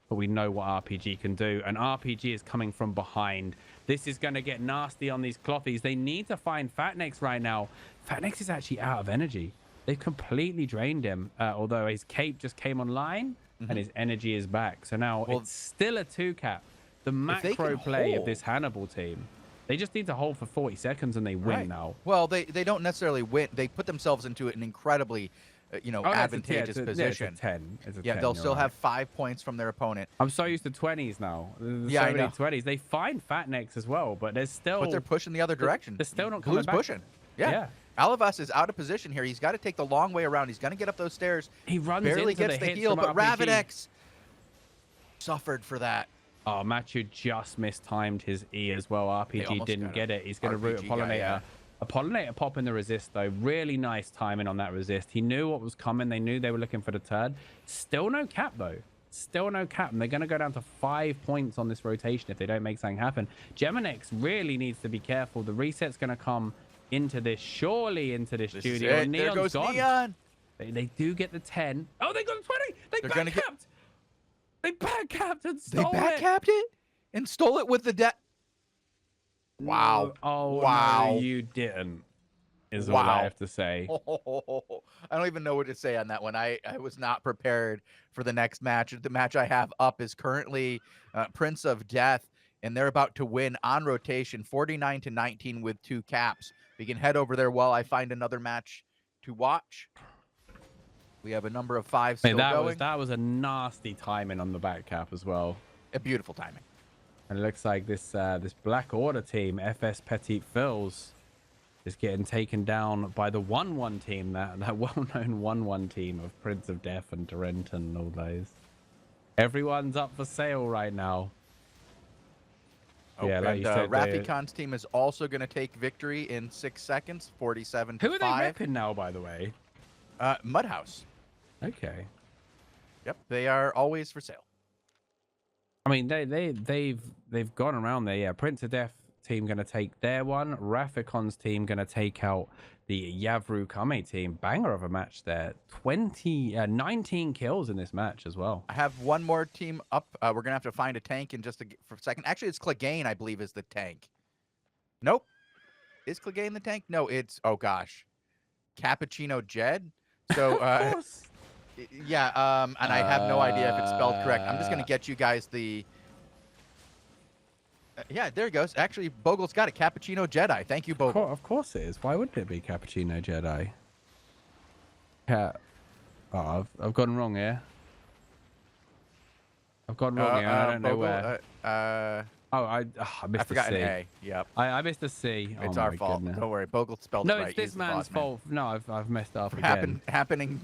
But we know what RPG can do. And RPG is coming from behind. This is going to get nasty on these clothies. They need to find Fatnex right now. Fatnex is actually out of energy. They've completely drained him. Although his cape just came online and his energy is back. So now it's still a 2 cap. The macro play of this Hannibal team. They just need to hold for 40 seconds and they win now. Well, they don't necessarily win. They put themselves into an incredibly, advantageous position. It's a 10. It's a 10, they'll still have 5 points from their opponent. I'm so used to 20s now. There's so many 20s. They find Fatnex as well, but there's still... But they're pushing the other direction. They're still not coming back. Pushing. Yeah. Alavas is out of position here. He's got to take the long way around. He's going to get up those stairs. He runs barely into gets the heal, but Ravidex suffered for that. Oh, Matthew just mistimed his E as well. RPG didn't get it. He's going to root Apollinator. Apollinator popping the resist, though. Really nice timing on that resist. He knew what was coming. They knew they were looking for the turd. Still no cap, though. Still no cap. And they're going to go down to 5 points on this rotation if they don't make something happen. Geminex really needs to be careful. The reset's going to come into this, surely into this studio. There goes Neon. They do get the 10. Oh, they got the 20. They back-capped. They back-capped and stole it. They back-capped it and stole it with the Wow. Oh, wow. No, you didn't. is all I Wow. have to say. I don't even know what to say on that one. I was not prepared for the next match. The match I have up is currently Prince of Death, and they're about to win on rotation, 49-19 with 2 caps. We can head over there while I find another match to watch. We have a number of 5 still going. That was a nasty timing on the back cap as well. A beautiful timing. And it looks like this this Black Order team, FS Petit Phils, is getting taken down by the 1-1 team, that well-known 1-1 team of Prince of Death and Torrent and all those. Everyone's up for sale right now. Oh, yeah, like and you said, Raficon's team is also going to take victory in 6 seconds, 47-5. Who are they repping now, by the way? Mudhouse. Okay. Yep, they are always for sale. I mean, they've gone around there. Yeah, Prince of Death team going to take their one. Raficon's team going to take out the Yavru Kame team. Banger of a match there. 19 kills in this match as well. I have one more team up. We're going to have to find a tank in just for a second. Actually, it's Clegane, I believe, is the tank. Nope. Is Clegane the tank? No, it's, oh gosh, Cappuccino Jed. So, yeah, and I have no idea if it's spelled correct. I'm just going to get you guys the... yeah, there it goes. Actually, Bogul's got it. Cappuccino Jedi. Thank you, Bogul. Of course it is. Why wouldn't it be Cappuccino Jedi? Oh, I've gone wrong here. I've gone wrong here. I don't know where. I missed forgot the C. an A. Yep. I missed the C. It's oh our my fault. goodness. Don't worry. Bogle spelled No, it right. it's this He's the man's boss man. fault. No, I've messed up again. Happening.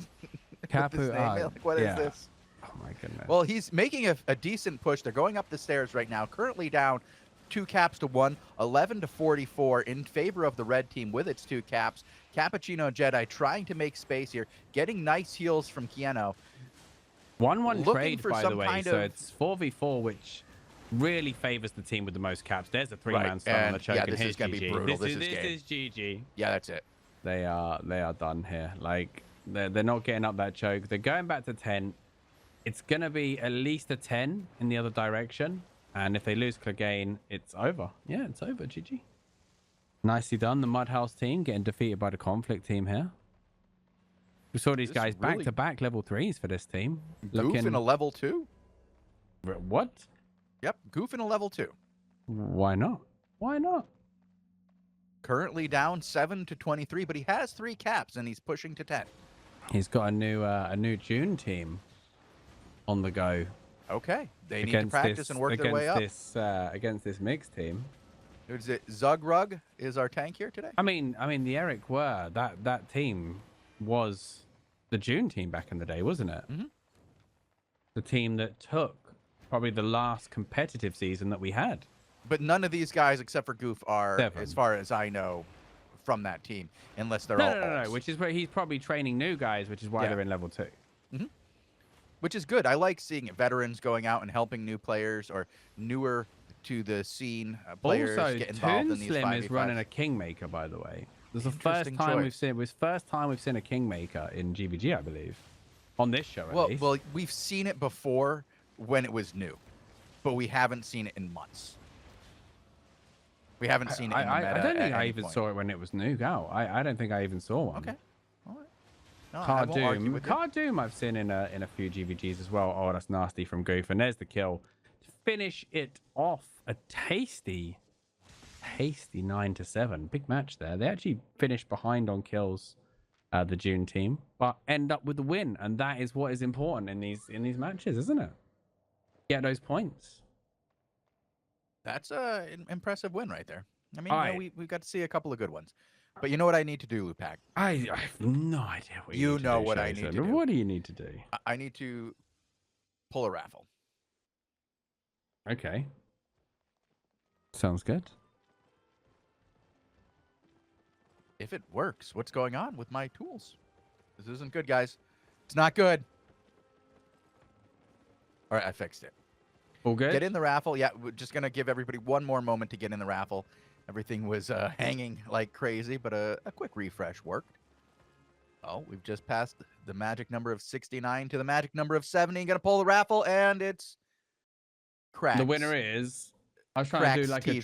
Capu. With this name. Like, what is this? Oh my goodness. Well, he's making a decent push. They're going up the stairs right now. Currently down 2 caps to 1, 11-44 in favor of the red team with its 2 caps. Cappuccino Jedi trying to make space here, getting nice heals from Kieno. 1-1 trade, for by some the way. kind So of- it's 4v4, which really favors the team with the most caps. There's a 3-man stun on the and, choke. yeah, and this here's is gonna be GG. brutal. This This is GG. Yeah, that's it. They are done here. Like they're not getting up that choke. They're going back to 10. It's gonna be at least a 10 in the other direction. And if they lose Clegane, it's over. Yeah, it's over. GG. Nicely done. The Mudhouse team getting defeated by the Conflict team here. We saw these guys really- back-to-back level 3s for this team. Goof in a level 2? What? Yep, Goof in a level 2. Why not? Why not? Currently down 7-23, but he has 3 caps and he's pushing to 10. He's got a new June team on the go. Okay, they need to practice and work their way up. Against this mixed team. Is it Zugrug is our tank here today? I mean, the Eric were that team was the June team back in the day, wasn't it? Mm-hmm. The team that took probably the last competitive season that we had. But none of these guys, except for Goof, are, Seven. as far as I know, from that team, unless they're all alts. No. Which is where he's probably training new guys, which is why they're in level 2. Mm-hmm. Which is good. I like seeing veterans going out and helping new players or newer to the scene players Also, get involved Toon in these Slim 5v5s. is running a Kingmaker, by the way. This is the first Interesting time choice. it was first time we've seen a Kingmaker in GVG, I believe, on this show at least. Well, we've seen it before when it was new, but we haven't seen it in months. We haven't seen it in the meta I don't think at I any even point. saw it when it was new. I don't think I even saw one. Okay. All right. No, I won't argue with you. Cardoom I've seen in a few GVGs as well. Oh, that's nasty from Goof. And there's the kill. To finish it off, a tasty 9-7. Big match there. They actually finished behind on kills, the June team, but end up with the win. And that is what is important in these matches, isn't it? Get those points. That's an impressive win right there. I mean, we've got to see a couple of good ones. But you know what I need to do, Lewpac? I have no idea what You need to know do, what I Shozen. need to do. What do you need to do? I need to pull a raffle. Okay. Sounds good. If it works, what's going on with my tools? This isn't good, guys. It's not good. All right, I fixed it. All good? Get in the raffle. Yeah, we're just going to give everybody one more moment to get in the raffle. Everything was hanging like crazy, but a quick refresh worked. Oh, we've just passed the magic number of 69 to the magic number of 70. Going to pull the raffle, and it's Cracks. The winner is... I was trying to do like Cracks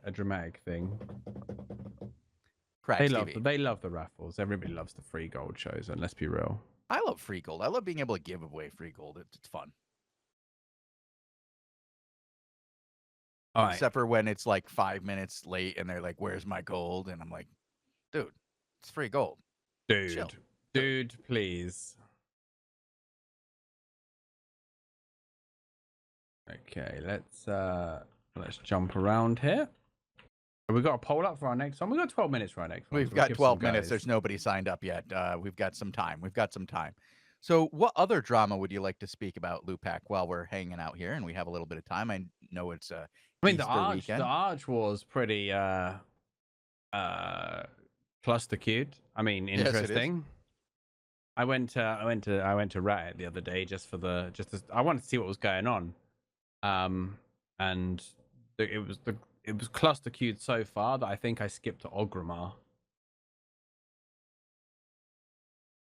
a dramatic thing. Cracks TV. They love the raffles. Everybody loves the free gold shows, and let's be real. I love free gold. I love being able to give away free gold. It's fun. All right. Except for when it's like 5 minutes late and they're like, "Where's my gold?" And I'm like, "Dude, it's free gold." Chill. Dude, please. Okay, let's jump around here. We got a poll up for our next one. We got 12 minutes for our next one. We've got 12 minutes. There's nobody signed up yet. We've got some time. So, what other drama would you like to speak about, Lewpac, while we're hanging out here and we have a little bit of time? I know it's Easter weekend. The Arch was pretty cluster cute. I mean, interesting. Yes, I went to Reddit the other day I wanted to see what was going on. And it was cluster queued so far that I think I skipped to Ogrimmar.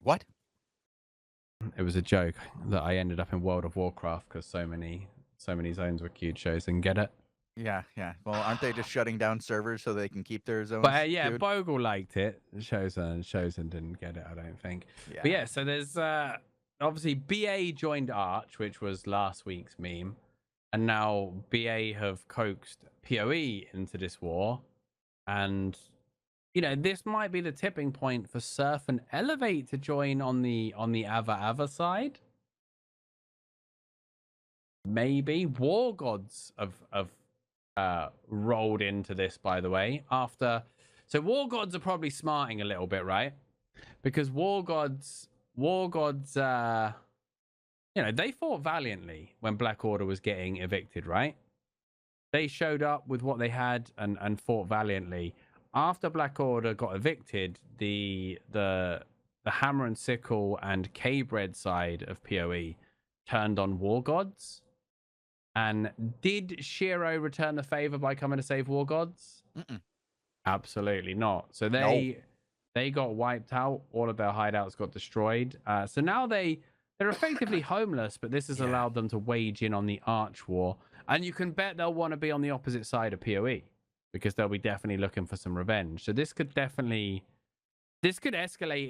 What? It was a joke that I ended up in World of Warcraft because so many zones were queued. Shozen, get it? Yeah. Well, aren't they just shutting down servers so they can keep their zones? But yeah, Bogul liked it. Shozen didn't get it, I don't think. Yeah. But yeah, so there's obviously BA joined Arch, which was last week's meme. And now BA have coaxed PoE into this war. And, this might be the tipping point for Surf and Elevate to join on the Ava side. Maybe. War Gods have rolled into this, by the way. So War Gods are probably smarting a little bit, right? Because War Gods they fought valiantly when Black Order was getting evicted, right? They showed up with what they had and fought valiantly. After Black Order got evicted, the Hammer and Sickle and K-Bread side of PoE turned on War Gods. And did Shiro return the favor by coming to save War Gods? Absolutely not. So they got wiped out. All of their hideouts got destroyed. So now they're effectively homeless, but this has allowed them to wage in on the Arch War. And you can bet they'll want to be on the opposite side of PoE because they'll be definitely looking for some revenge. So this could escalate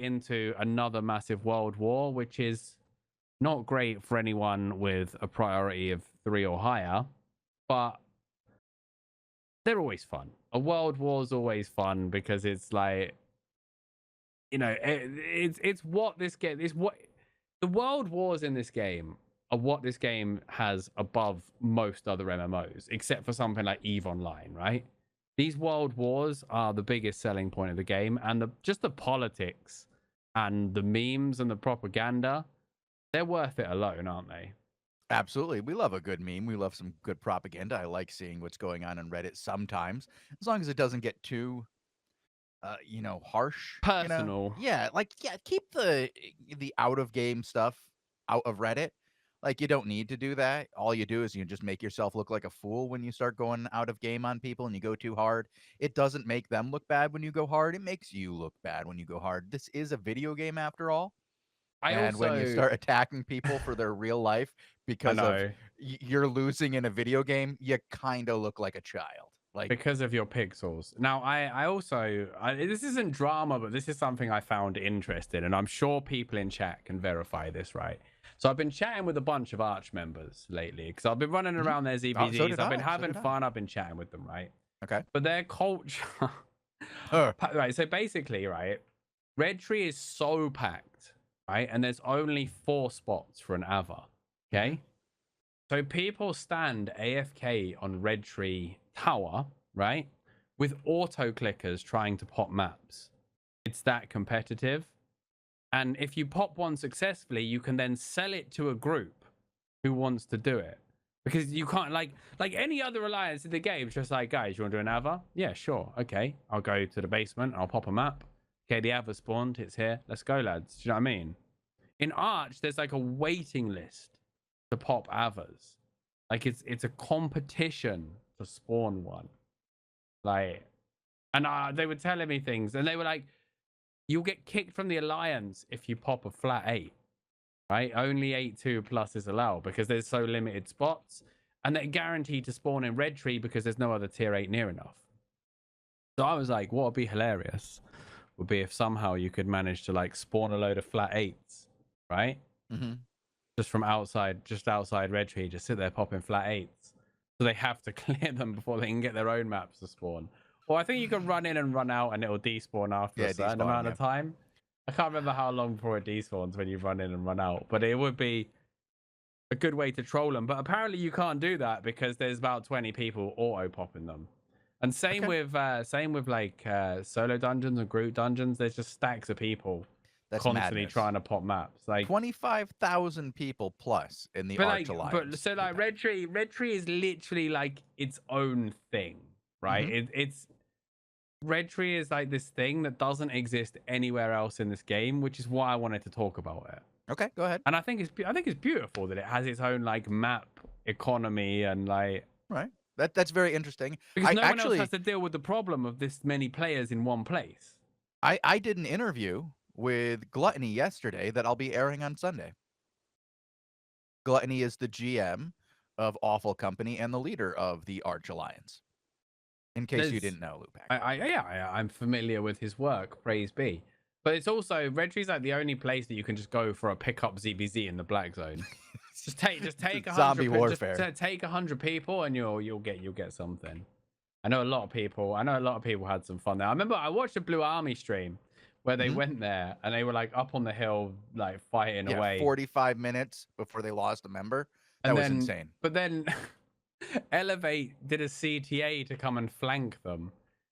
into another massive world war, which is not great for anyone with a priority of 3 or higher, but they're always fun. A world war is always fun because it's like, it's what this game is. What the world wars in this game are what this game has above most other MMOs, except for something like EVE Online, right? These world wars are the biggest selling point of the game, and just the politics and the memes and the propaganda, they're worth it alone, aren't they? Absolutely. We love a good meme. We love some good propaganda. I like seeing what's going on Reddit sometimes, as long as it doesn't get too harsh, personal. Keep the out of game stuff out of Reddit. Like, you don't need to do that. All you do is you just make yourself look like a fool when you start going out of game on people and you go too hard. It doesn't make them look bad when you go hard. It makes you look bad when you go hard. This is a video game after all. When you start attacking people for their real life because of you're losing in a video game, you kind of look like a child. Like, because of your pixels. Now, I also this isn't drama, but this is something I found interesting, and I'm sure people in chat can verify this, right? So I've been chatting with a bunch of Arch members lately because I've been running around their ZBZs. I've been having fun. I've been chatting with them, right? Okay. But their culture, right? So basically, right, Red Tree is so packed, right, and there's only 4 spots for an Ava. Okay. So people stand AFK on Red Tree Tower, right, with auto clickers trying to pop maps. It's that competitive. And if you pop one successfully, you can then sell it to a group who wants to do it. Because you can't, like any other alliance in the game, it's just like, guys, you want to do an Ava? Yeah, sure. Okay. I'll go to the basement. I'll pop a map. Okay, the Ava spawned. It's here. Let's go, lads. Do you know what I mean? In Arch, there's like a waiting list to pop Avas. Like, it's a competition to spawn one. Like, and they were telling me things, and they were like, you'll get kicked from the alliance if you pop a flat 8, right? Only 8-2 plus is allowed because there's so limited spots, and they're guaranteed to spawn in Red Tree because there's no other tier 8 near enough. So I was like, what would be hilarious would be if somehow you could manage to like spawn a load of flat 8s, right? Mm-hmm. Just from outside, just outside Red Tree, just sit there popping flat 8s. So they have to clear them before they can get their own maps to spawn. Or I think you can run in and run out and it'll despawn after a certain amount of time. I can't remember how long before it despawns when you run in and run out, but it would be a good way to troll them. But apparently you can't do that because there's about 20 people auto popping them. And same with like solo dungeons and group dungeons. There's just stacks of people constantly trying to pop maps. Like 25,000 people plus in the Arch Alliance. But so like Red Tree is literally like its own thing, right? It's Red Tree is like this thing that doesn't exist anywhere else in this game, which is why I wanted to talk about it. Okay, go ahead. And I think it's beautiful that it has its own like map economy and like right. That's very interesting. Because no one else has to deal with the problem of this many players in one place. I did an interview with Gluttony yesterday that I'll be airing on Sunday. Gluttony is the GM of Awful Company and the leader of the Arch Alliance. In case you didn't know, Lewpac. I'm familiar with his work, praise be. But it's also, Red Tree's like the only place that you can just go for a pickup ZBZ in the Black Zone. just take 100 zombie warfare. Just take 100 people and you'll get something. I know a lot of people had some fun there. I remember I watched a Blue Army stream where they went there and they were like up on the hill like fighting away 45 minutes before they lost a member. That was insane. But then Elevate did a CTA to come and flank them.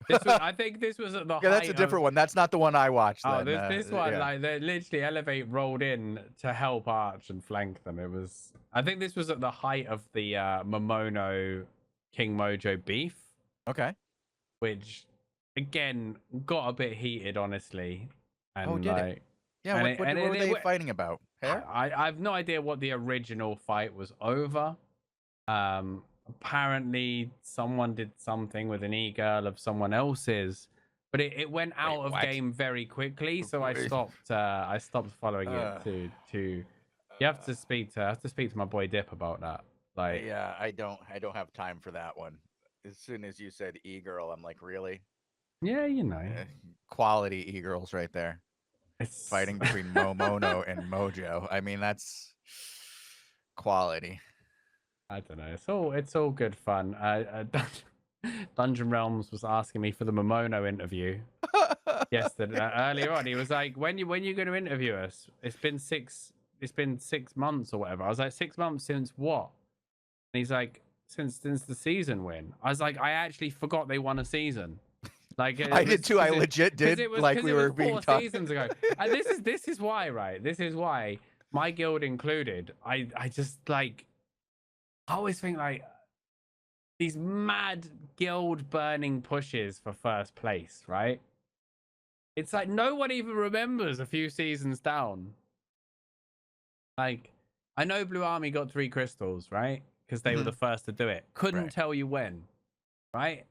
I think this was at the height. That's a different one. That's not the one I watched. Oh, this one, like they literally Elevate rolled in to help Arch and flank them. I think this was at the height of the Momono King Mojo beef. Okay. Which again got a bit heated, honestly. And did it? Yeah. What were they fighting about? Hair? I have no idea what the original fight was over. Apparently someone did something with an e-girl of someone else's, but it went out of game very quickly, so I stopped following it to you have to speak to my boy Dip about that. Like, yeah, I don't have time for that one. As soon as you said e-girl, I'm like, really? Yeah, you know. Quality e-girls right there. It's fighting between Momono and Mojo. I mean, that's quality. I don't know. It's all good fun. Dungeon Realms was asking me for the Momono interview yesterday. Earlier on, he was like, "When you going to interview us? It's been 6 months or whatever." I was like, 6 months since what? And he's like, since the season win. I was like, I actually forgot they won a season. Like I did too. I legit did. Like we were being 4 seasons ago. And this is why, right? This is why my guild included. I just like. I always think like these mad guild burning pushes for first place, right? It's like no one even remembers a few seasons down. Like, I know Blue Army got 3 crystals, right? Because they were the first to do it. Couldn't tell you when, right?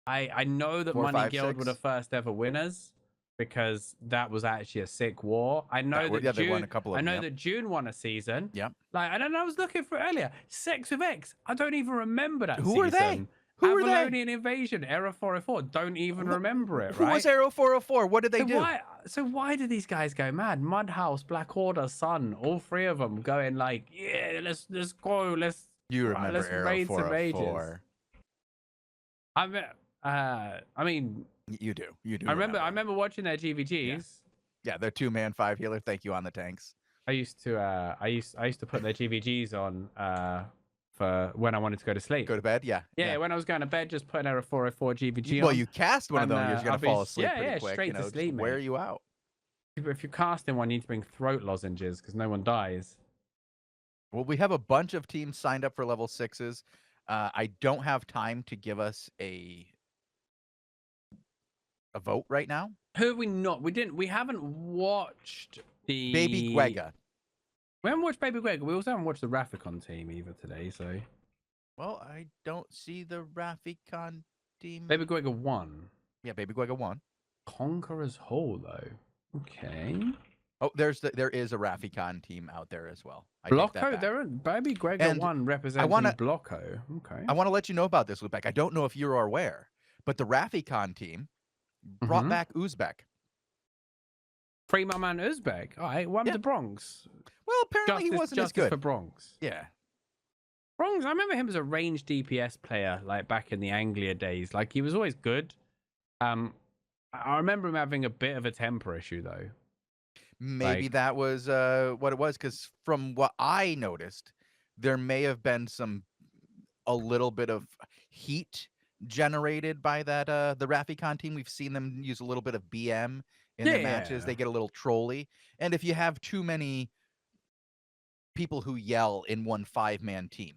I know that 4, Money 5, Guild 6. were the first ever winners because that was actually a sick war. I know that June, they won a couple of them, that June won a season. Yep. Like, I don't know, I was looking for it earlier. Sex with X. I don't even remember that. Who are they? Who were they? Avalonian Invasion, Era 404. Don't even remember it, right? Who was Era 404? What did they do? Why did these guys go mad? Mudhouse, Black Order, Sun, all 3 of them going like, yeah, let's go, let's. You remember let's Era raid some 404? I mean, you do. I remember watching their GVGs. Yeah, they're 2-man 5 healer. Thank you on the tanks. I used to put their GVGs on for when I wanted to go to sleep. Go to bed, yeah. When I was going to bed, just put an Era 404 GVG on. Well, you cast one of them, you're going to fall asleep pretty quick. Straight to sleep, wear you out. If you're casting one, you need to bring throat lozenges because no one dies. Well, we have a bunch of teams signed up for level 6s. I don't have time to give us a vote right now. Who have we not? We haven't watched the Baby Guega. We haven't watched Baby Guega. We also haven't watched the Rafikon team either today, so. Well, I don't see the Rafikon team. Baby Guega won. Yeah, Baby Guega won. Conqueror's Hall, though. Okay. Oh, there is a Rafikon team out there as well. Blocko, Baby Guega won representing Blocko. Okay. I want to let you know about this, Lewpac. I don't know if you're aware, but the Rafikon team brought back Uzbek. Free my man Uzbek. All right, one to Bronx. Well, apparently he wasn't as good. For Bronx. Yeah. Bronx, I remember him as a ranged DPS player, like back in the Anglia days. Like he was always good. I remember him having a bit of a temper issue though. Maybe that was what it was, because from what I noticed, there may have been a little bit of heat generated by that the Rafikon team. We've seen them use a little bit of BM in their matches. They get a little trolly, and if you have too many people who yell in one 5-man team,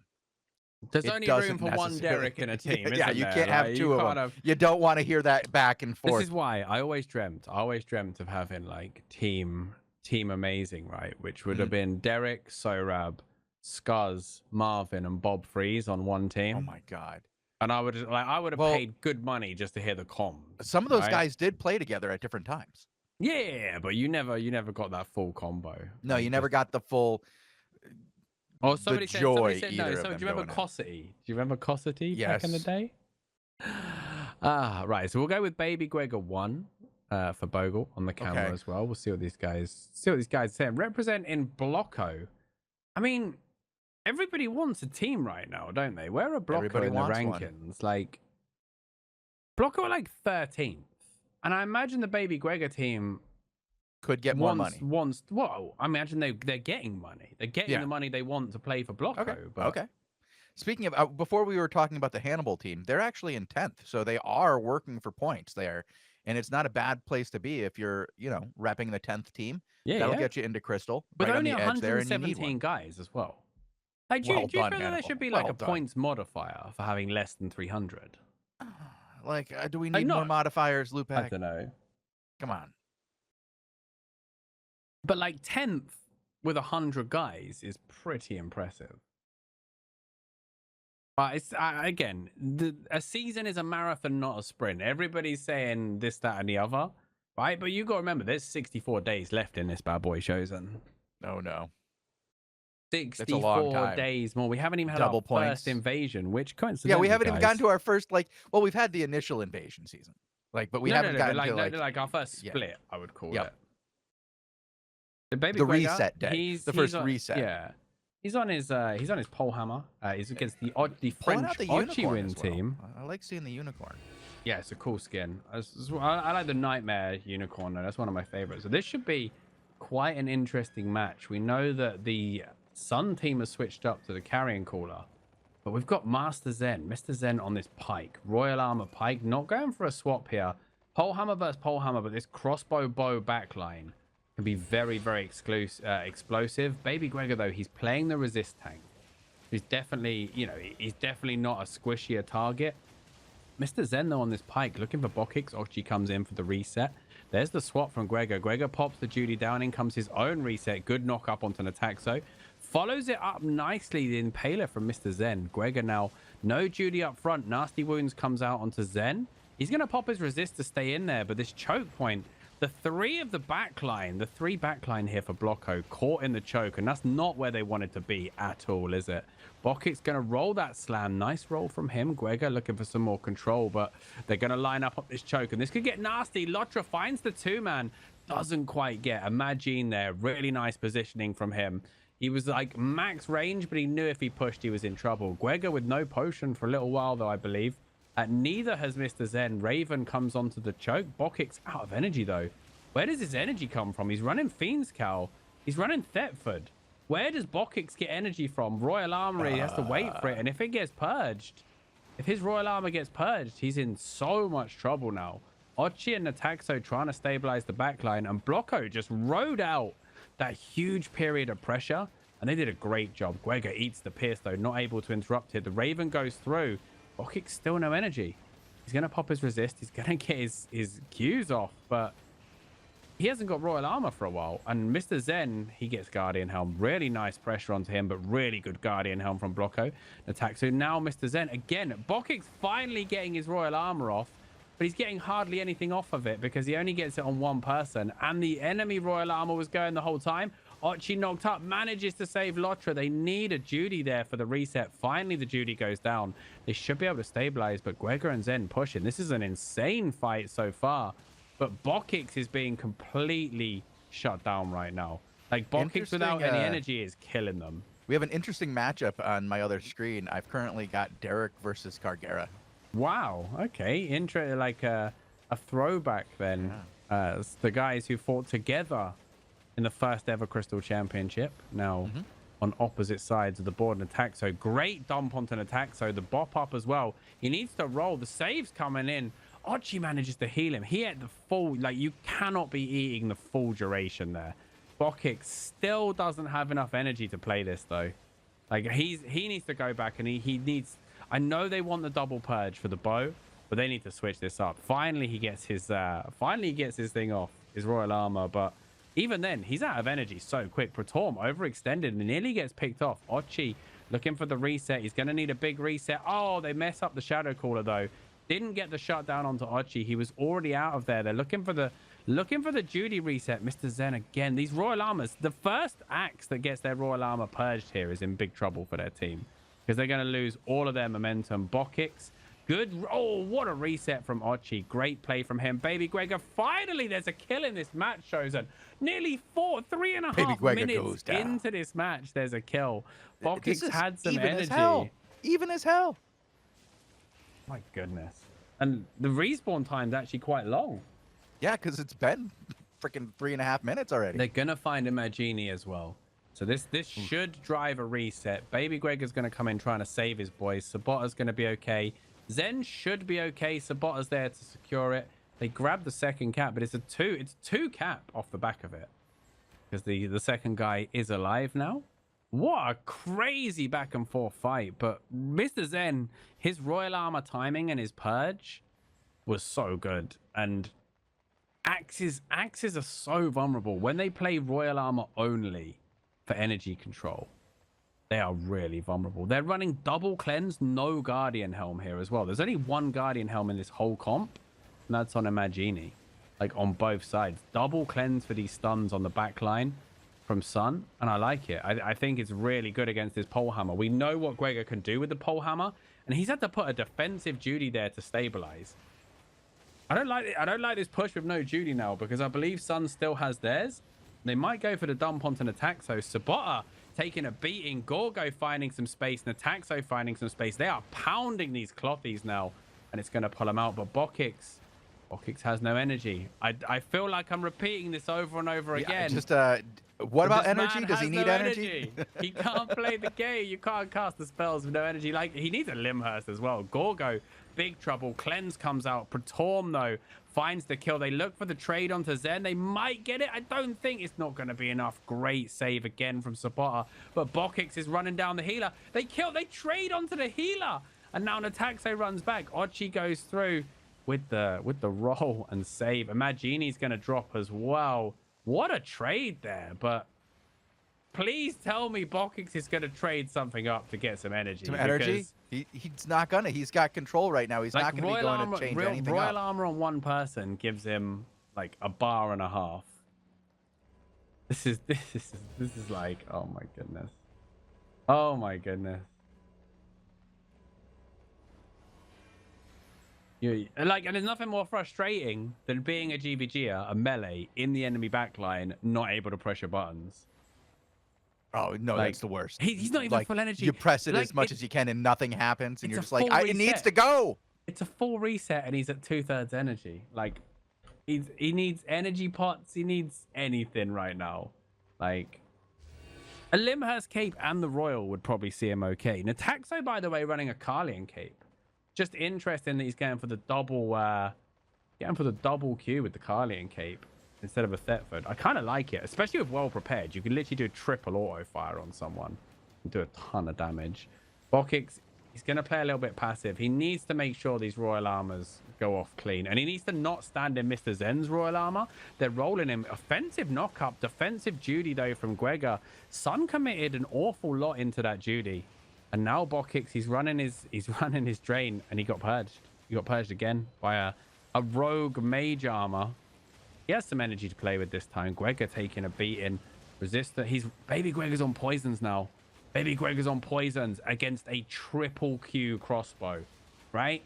there's only room for one Derek in a team. Yeah, you can't have two of them. You don't want to hear that back and forth. This is why I always dreamt of having like team amazing, right? Which would have been Derek, Sorab, Scuzz, Marvin, and Bob Freeze on one team. Oh my god! And I would have paid good money just to hear the comms. Some of those guys did play together at different times. Yeah, but you never got that full combo. No, you never got the full. Oh, somebody said no. So, do you remember Cossity? Do you remember Cossity back in the day? Right. So we'll go with Baby Gregor 1 for Bogul on the camera as well. We'll see what these guys say. Representing Blocko. I mean, everybody wants a team right now, don't they? Where are Blocko in the rankings? One. Like, Blocko are like 13th, and I imagine the Baby Gregor team could get more money. Well, I imagine they're getting money. They're getting the money they want to play for Blocko. Okay. Speaking of, before we were talking about the Hannibal team, they're actually in 10th, so they are working for points there, and it's not a bad place to be if you're, repping the 10th team. That'll get you into Crystal. But right only on the edge there, and 117 guys as well. Like, do you feel that there should be like a points modifier for having less than 300? Like, do we need more modifiers, Lewpac? I don't know. Come on. But like 10th with 100 guys is pretty impressive. But it's again, a season is a marathon, not a sprint. Everybody's saying this, that, and the other, right? But you got to remember, there's 64 days left in this bad boy Shozen. Oh no, 64 days more. We haven't even had our first invasion, which coincidentally, we haven't even gotten to our first we've had the initial invasion season, but we haven't gotten to our first split. I would call it. The reset day. The first reset. Yeah. He's on his pole hammer. He's against the French Ochiwin team. I like seeing the unicorn. Yeah, it's a cool skin. I like the Nightmare unicorn. That's one of my favorites. So this should be quite an interesting match. We know that the Sun team has switched up to the carrion caller, but we've got Master Zen, Mr. Zen on this pike, Royal Armor pike, not going for a swap here. Pole hammer versus pole hammer, but this crossbow bow backline can be very, very explosive. Baby Gregor, though, he's playing the resist tank. He's definitely, he's definitely not a squishier target. Mr. Zen, though, on this pike, looking for Bokix. Ochi comes in for the reset. There's the swap from Gregor. Gregor pops the Judy down. In comes his own reset. Good knock up onto Nataxo. Follows it up nicely, the Impaler from Mr. Zen. Gregor now, no Judy up front. Nasty Wounds comes out onto Zen. He's going to pop his resist to stay in there, but this choke point, the three backline here for Blocko caught in the choke, and that's not where they wanted to be at all, is it? Bokix going to roll that slam. Nice roll from him. Gregor looking for some more control, but they're going to line up this choke, and this could get nasty. Lotra finds the 2-man. Doesn't quite get a Magine there. Really nice positioning from him. He was like max range, but he knew if he pushed, he was in trouble. Gregor with no potion for a little while, though, I believe. Neither has Mr. Zen. Raven comes onto the choke. Bokix out of energy, though. Where does his energy come from? He's running Fiend's Cowl. He's running Thetford. Where does Bokix get energy from? Royal Armor, he has to wait for it. And if it gets purged, if his Royal Armor gets purged, he's in so much trouble now. Ochi and Nataxo trying to stabilize the backline, and Blocko just rode out that huge period of pressure, and they did a great job. Gregor eats the pierce, though, not able to interrupt it. The Raven goes through. Bokix still no energy. He's going to pop his resist. He's going to get his Qs off, but he hasn't got Royal Armor for a while. And Mr. Zen, he gets Guardian Helm. Really nice pressure onto him, but really good Guardian Helm from Blocko. Attack. So now Mr. Zen, again, Bokix finally getting his Royal Armor off. but he's getting hardly anything off of it because he only gets it on one person. And the enemy Royal Armor was going the whole time. Ochi knocked up, manages to save Lotra. They need a Judy there for the reset. Finally, the Judy goes down. They should be able to stabilize, but Gregor and Zen pushing. This is an insane fight so far. But Bokix is being completely shut down right now. Like, Bokix without any energy is killing them. We have an interesting matchup on my other screen. I've currently got Derek versus Cargera. Wow. Okay. Like a throwback then. Yeah. It's the guys who fought together in the first ever Crystal Championship. Now on opposite sides of the board and attack. So great dump onto an attack. So the bop up as well. He needs to roll. The save's coming in. Ochi manages to heal him. He had the full, like, you cannot be eating the full duration there. Bokix still doesn't have enough energy to play this though. Like, he needs to go back and he needs, I know they want the double purge for the bow, but they need to switch this up. Finally he gets his thing off, his Royal Armor, but even then he's out of energy so quick. Pratorm overextended and nearly gets picked off. Ochi looking for the reset. He's going to need a big reset. Oh, they mess up the Shadow Caller though. Didn't get the shutdown onto Ochi. He was already out of there. They're looking for the Judy reset. Mr. Zen again. These Royal Armors, the first axe that gets their Royal Armor purged here is in big trouble for their team because they're going to lose all of their momentum. Bokix, good. Oh, what a reset from Ochi. Great play from him. Baby Gregor, finally there's a kill in this match, Shozen. Nearly 3.5 minutes into this match, there's a kill. Bokix had some energy. Even as hell. My goodness. And the respawn time's actually quite long. Yeah, because it's been freaking 3.5 minutes already. They're going to find Imagini as well. So this should drive a reset. Baby Gregor's going to come in trying to save his boys. Sabota's going to be okay. Zen should be okay. Sabota's there to secure it. They grab the second cap, but it's two cap off the back of it. Because the second guy is alive now. What a crazy back and forth fight. But Mr. Zen, his Royal Armor timing and his purge was so good. And axes are so vulnerable. When they play Royal Armor only for energy control, they are really vulnerable. They're running double cleanse, no Guardian Helm here as well. There's only one Guardian Helm in this whole comp, and that's on Imagini. Like, on both sides. Double cleanse for these stuns on the back line from Sun, and I like it. I think it's really good against this pole hammer. We know what Gregor can do with the pole hammer, and he's had to put a defensive Judy there to stabilize. I don't like this push with no Judy now because I believe Sun still has theirs. They might go for the dump onto an attack. So Sabota taking a beating, Gorgo finding some space, and Ataxo finding some space. They are pounding these clothies now, and it's going to pull them out. But Bokix has no energy. I feel like I'm repeating this over and over again. Just what about energy? Does he need energy? He can't play the game. You can't cast the spells with no energy. Like, he needs a Limhurst as well. Gorgo, big trouble. Cleanse comes out. Pratorm, though, finds the kill. They look for the trade onto Zen. They might get it. I don't think it's not going to be enough. Great save again from Sabota. But Bokix is running down the healer. They trade onto the healer. And now Nataxo runs back. Ochi goes through with the roll and save. Imagini's going to drop as well. What a trade there. But please tell me Bokix is going to trade something up to get some energy. Some energy? He's not going to. He's got control right now. He's not going to be going to change anything Royal Armor on one person gives him like a bar and a half. This is like, oh my goodness. Oh my goodness. And there's nothing more frustrating than being a GBGer, a melee in the enemy backline, not able to press your buttons. Oh no, that's the worst. He's not even full energy. You press it as much as you can, and nothing happens, and you're just like, it needs to go. It's a full reset, and he's at 2/3 energy. Like, he needs energy pots. He needs anything right now. Like, a Limhurst cape and the Royal would probably see him okay. Nataxo, by the way, running a Carlian cape. Just interesting that he's going for the double Q with the Carlian cape instead of a Thetford. I kind of like it, especially with well prepared. You can literally do a triple auto fire on someone and do a ton of damage. Bokix, he's going to play a little bit passive. He needs to make sure these Royal Armors go off clean, and he needs to not stand in Mr. Zen's Royal Armor. They're rolling him. Offensive knock-up, defensive Judy though from Gregor. Sun committed an awful lot into that Judy. And now Bokix, he's running his drain, and he got purged. He got purged again by a rogue mage armor. He has some energy to play with this time. Gregor taking a beating. Resistor. Baby Gregor's on poisons now. Baby Gregor's on poisons against a triple Q crossbow, right?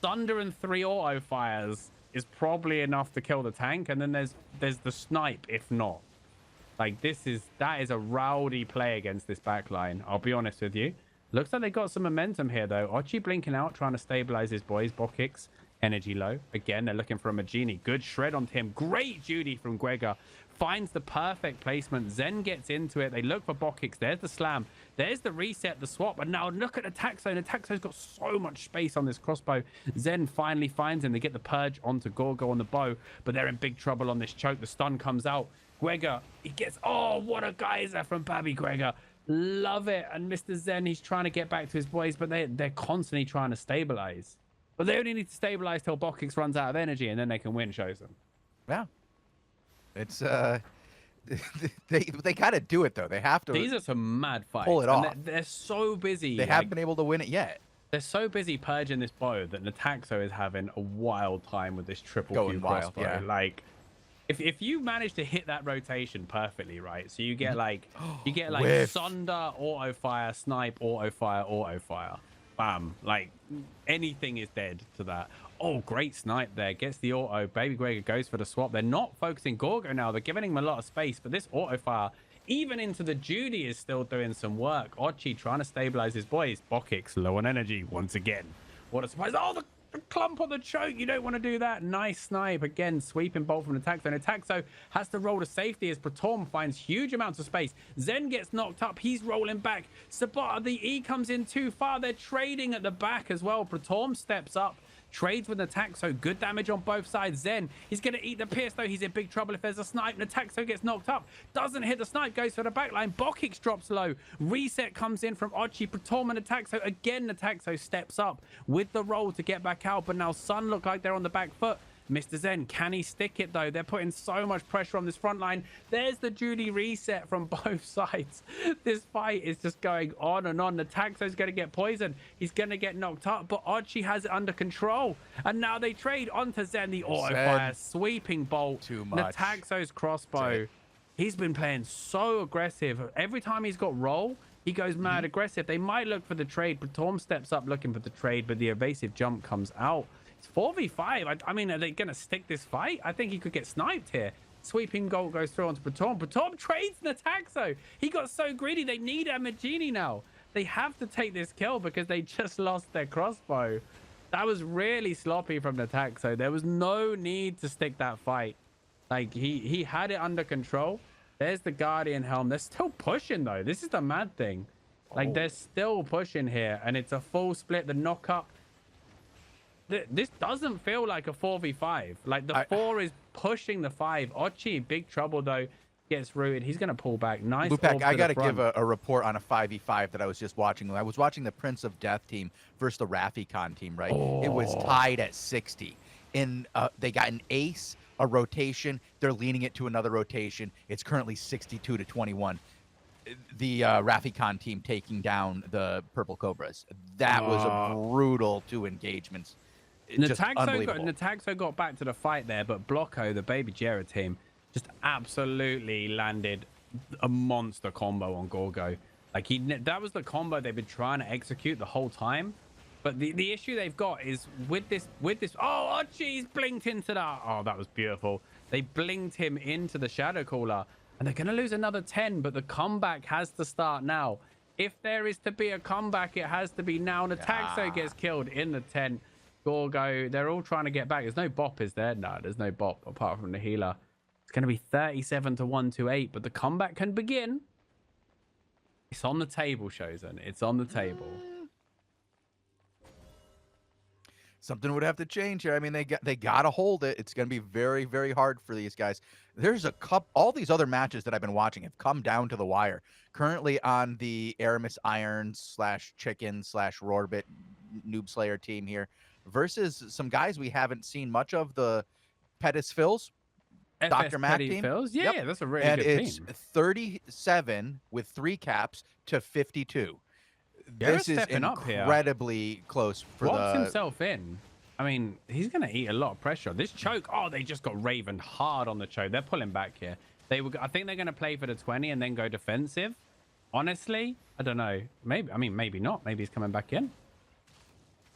Thunder and 3 auto fires is probably enough to kill the tank, and then there's the snipe if not. Like that is a rowdy play against this backline. I'll be honest with you. Looks like they got some momentum here though. Ochi blinking out, trying to stabilize his boys. Bokix energy low. Again, they're looking for a Magini. Good shred onto him. Great Judy from Gregor. Finds the perfect placement. Zen gets into it. They look for Bokix. There's the slam. There's the reset, the swap. And now look at Ataxo. Ataxo's got so much space on this crossbow. Zen finally finds him. They get the purge onto Gorgo on the bow, but they're in big trouble on this choke. The stun comes out. Gregor, he gets, oh, what a geyser from Babby Gregor. Love it. And Mr. Zen, he's trying to get back to his boys, but they're constantly trying to stabilize. But they only need to stabilize till Bokix runs out of energy, and then they can win Shozen. Yeah. It's they gotta do it though. They have to. These are some mad fights. Pull it off. They're so busy. They haven't been able to win it yet. They're so busy purging this bow that Nataxo is having a wild time with this triple Going Q wild, crossbow. yeah. Like, if you manage to hit that rotation perfectly, right? So you get like Whiff. Sunder, auto fire, snipe, auto fire. Bam! Like anything is dead to that. Oh, great snipe there. Gets the auto. Baby Gregor goes for the swap. They're not focusing Gorgo now. They're giving him a lot of space, but this auto fire, even into the Judy, is still doing some work. Ochi trying to stabilize his boys. Bokix low on energy once again. What a surprise. Oh, the clump on the choke. You don't want to do that. Nice snipe. Again, sweeping bolt from Nataxo. And Nataxo has to roll to safety as Pratom finds huge amounts of space. Zen gets knocked up. He's rolling back. Sabata, the E comes in too far. They're trading at the back as well. Pratom steps up. Trades with Nataxo. Good damage on both sides. Zen, he's going to eat the pierce, though. He's in big trouble if there's a snipe. Nataxo gets knocked up. Doesn't hit the snipe. Goes for the backline. Bokix drops low. Reset comes in from Ochi. Pratom and Nataxo. Again, Nataxo steps up with the roll to get back out. But now Sun look like they're on the back foot. Mr. Zen, can he stick it, though? They're putting so much pressure on this front line. There's the Judy reset from both sides. This fight is just going on and on. Nataxo's going to get poisoned. He's going to get knocked up, but Ochi has it under control. And now they trade onto Zen. The auto fire, sweeping bolt. Too much. Nataxo's crossbow. He's been playing so aggressive. Every time he's got roll, he goes mad aggressive. They might look for the trade. Pratom steps up looking for the trade, but the evasive jump comes out. 4v5. I mean, are they going to stick this fight? I think he could get sniped here. Sweeping goal goes through onto Pratom. Pratom trades Nataxo. He got so greedy. They need a Magini now. They have to take this kill because they just lost their crossbow. That was really sloppy from Nataxo. There was no need to stick that fight. Like, he had it under control. There's the Guardian helm. They're still pushing, though. This is the mad thing. Like, they're still pushing here, and it's a full split. The knock-up. This doesn't feel like a 4v5. Like, the 4 is pushing the 5. Ochi, big trouble, though. Gets rooted. He's going to pull back. Nice. Lewpac, I got to give a report on a 5v5 that I was just watching. I was watching the Prince of Death team versus the Rafikon team, right? It was tied at 60. And they got an ace, a rotation. They're leaning it to another rotation. It's currently 62 to 21. The Rafikon team taking down the Purple Cobras. That was a brutal 2 engagements. Nataxo got back to the fight there, but Blocko, the Baby Jera team, just absolutely landed a monster combo on Gorgo. Like, that was the combo they've been trying to execute the whole time. But the issue they've got is with this. Oh, Ochi's blinked into that. Oh, that was beautiful. They blinked him into the Shadow Caller, and they're going to lose another 10, but the comeback has to start now. If there is to be a comeback, it has to be now. Nataxo gets killed in the tent. Gorgo, they're all trying to get back. There's no bop, is there? No, there's no bop apart from the healer. It's going to be 37 to 128, but the comeback can begin. It's on the table, Shozen. It's on the table. Something would have to change here. I mean, they got to hold it. It's going to be very, very hard for these guys. There's all these other matches that I've been watching have come down to the wire. Currently on the Aramis Iron / Chicken / Roarbit Noob Slayer team here versus some guys we haven't seen much of, the Pettis Phils, Dr. Matt team. Phils? Yeah, that's a really good team. And it's team. 37 with 3 caps to 52. This is incredibly close for Walks himself in. I mean, he's going to eat a lot of pressure. This choke, oh, they just got ravened hard on the choke. They're pulling back here. I think they're going to play for the 20 and then go defensive. Honestly, I don't know. Maybe, I mean, maybe not. Maybe he's coming back in.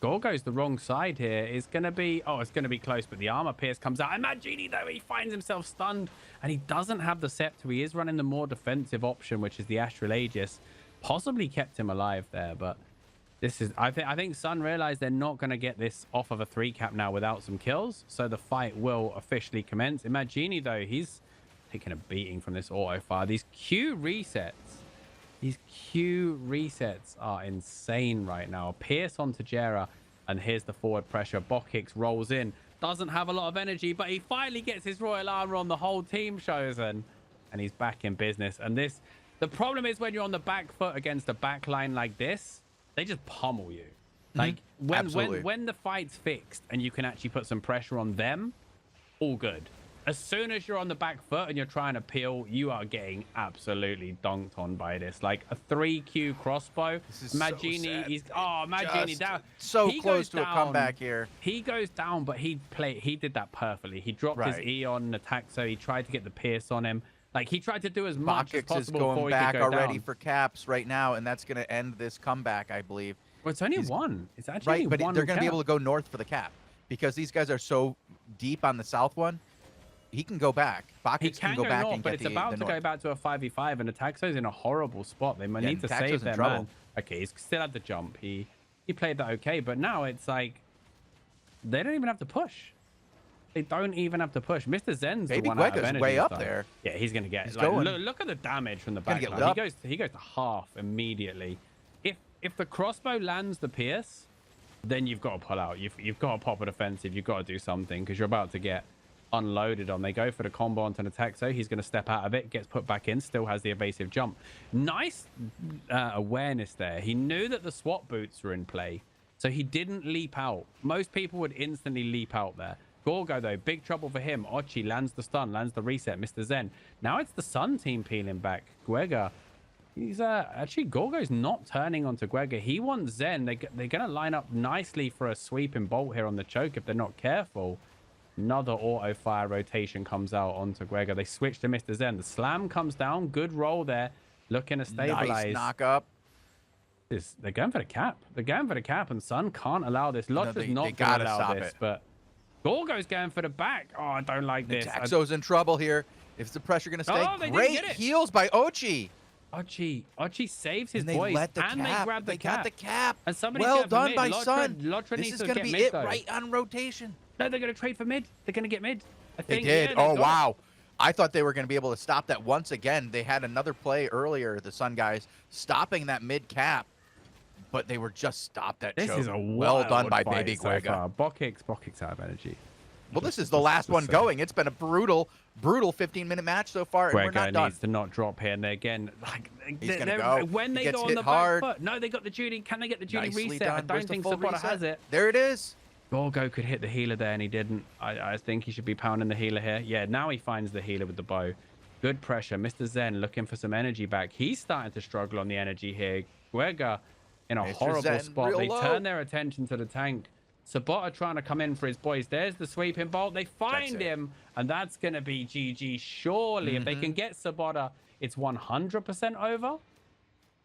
Gorgo's the wrong side here. It's going to be, oh, it's going to be close, but the armor pierce comes out. And Magini, though, he finds himself stunned and he doesn't have the scepter. He is running the more defensive option, which is the Astral Aegis. Possibly kept him alive there, but this is, I think Sun realized they're not going to get this off of a 3-cap now without some kills. So the fight will officially commence. Imagini, though, he's taking a beating from this auto fire. These Q resets are insane right now. Pierce onto Jera, and here's the forward pressure. Bokix rolls in, doesn't have a lot of energy, but he finally gets his royal armor on the whole team, Shozen, and he's back in business. And this, the problem is when you're on the back foot against a back line like this, they just pummel you. Like when the fight's fixed and you can actually put some pressure on them, all good. As soon as you're on the back foot and you're trying to peel, you are getting absolutely dunked on by this. Like a 3Q crossbow. Magini, Magini down. So close to a comeback here. He goes down, but he did that perfectly. He dropped his Eon attack, so he tried to get the pierce on him. Like he tried to do as much as possible before he could go down. Is going back already for caps right now, and that's going to end this comeback, I believe. Well, it's only one. It's actually right, but one they're going to be able to go north for the cap because these guys are so deep on the south one. He can go back. Bokix can go back north, and get but it's about to go back to a 5v5, and Ataxo's in a horrible spot. They might need to save their man. Okay, he's still had the jump. He played that okay, but now it's like they don't even have to push. They don't even have to push. Mr. Zen's the one out of energy. Way up there. Yeah, he's gonna get. Like, look at the damage from the back line. He goes to half immediately. If the crossbow lands the pierce, then you've got to pull out. You've got to pop a defensive. You've got to do something because you're about to get unloaded on. They go for the combo onto an attack, so he's going to step out of it, gets put back in, still has the evasive jump. Nice awareness there. He knew that the SWAT boots were in play, so he didn't leap out. Most people would instantly leap out there. Gorgo, though, big trouble for him. Ochi lands the stun, lands the reset. Mr. Zen. Now it's the Sun team peeling back. Guega, he's actually, Gorgo's not turning onto Guega. He wants Zen. They're going to line up nicely for a sweeping bolt here on the choke if they're not careful. Another auto fire rotation comes out onto Guega. They switch to Mr. Zen. The slam comes down. Good roll there. Looking to stabilize. Nice knock up. They're going for the cap. They're going for the cap, and Sun can't allow this. Lotra's not going to allow this, but Gorgo's going for the back. Oh, I don't like this. Taxo's in trouble here. Is the pressure going to stay? Great heals by Ochi. Ochi saves his boys, and they grab the cap. Got the cap. And somebody well done by Sun. Lotra this needs is to going to be mid, it though. right on rotation. No, they're going to trade for mid. They're going to get mid. I think they did. Yeah, oh, wow. I thought they were going to be able to stop that once again. They had another play earlier, the Sun guys, stopping that mid cap, but they were just stopped that choke. This is a well done by Baby Guega. Bokix out of energy. Well, this is the last one going. It's been a brutal 15-minute match so far, and we're not done. Needs to not drop here. And again, like, he's going to go. When they go on the back foot. No, they got the Judy. Can they get the Judy reset? I don't think Sabota has it. There it is. Gorgo could hit the healer there, and he didn't. I think he should be pounding the healer here. Yeah, now he finds the healer with the bow. Good pressure. Mr. Zen looking for some energy back. He's starting to struggle on the energy here. Guega in a horrible spot. They turn their attention to the tank. Sabota trying to come in for his boys. There's the sweeping bolt. They find him, and that's going to be GG. Surely, if they can get Sabota, it's 100% over.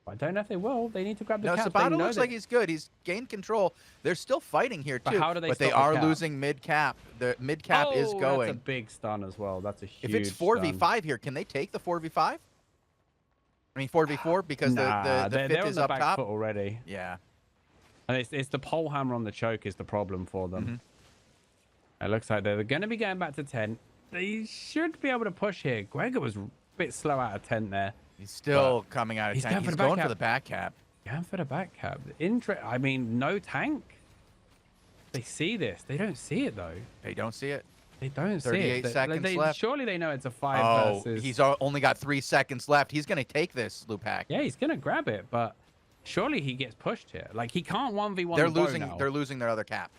I don't know if they will. They need to grab the cap. Sabota looks like he's good. He's gained control. They're still fighting here, too. But how do they But they are losing mid-cap. The mid-cap is going. That's a big stun as well. That's a huge If it's 4v5 here, can they take the 4v5? I mean, 4v4 because the fifth is up top? They're on the back foot already. Yeah. And it's the pole hammer on the choke is the problem for them. It looks like they're going to be going back to 10. They should be able to push here. Guega was a bit slow out of 10 there. He's still coming out of 10. He's going for the back cap. Going for the back cap. I mean, no tank. They see this. They don't see it, though. They don't see it. They don't see it. 38 seconds left. Surely they know it's a 5 versus... he's only got 3 seconds left. He's going to take this, Lewpac. Yeah, he's going to grab it, but... Surely he gets pushed here. Like, he can't 1v1 They're losing their other cap.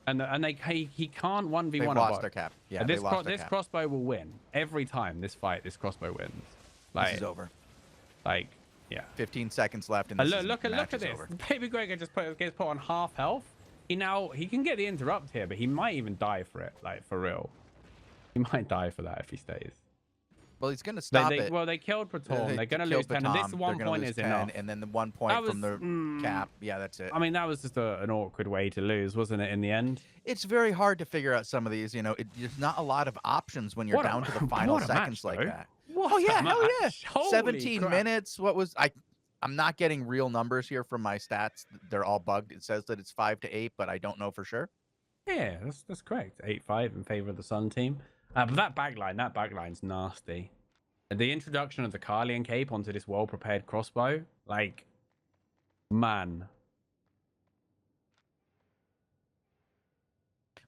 And he can't 1v1 They've lost their cap. Yeah, this crossbow will win. Every time this crossbow wins. Like, this is over. Like, yeah. 15 seconds left. And look at this. Over. Baby Guega just gets put on half health. He can get the interrupt here, but he might even die for it, like for real. He might die for that if he stays. Well, he's going to stop it. Well, they killed Pratom. They're going to lose 10, and this 1 point is 10, enough. and then the 1 point from the cap. Yeah, that's it. I mean, that was just an awkward way to lose, wasn't it, in the end? It's very hard to figure out some of these. You know, there's not a lot of options when you're down to the final seconds like that. Oh, yeah, hell yeah. Holy 17 crap. minutes. What was... I'm not getting real numbers here from my stats. They're all bugged. It says that it's 5 to 8, but I don't know for sure. Yeah, that's correct. 8-5 in favor of the Sun team. But that backline's nasty. The introduction of the Carlian cape onto this well-prepared crossbow, like, man.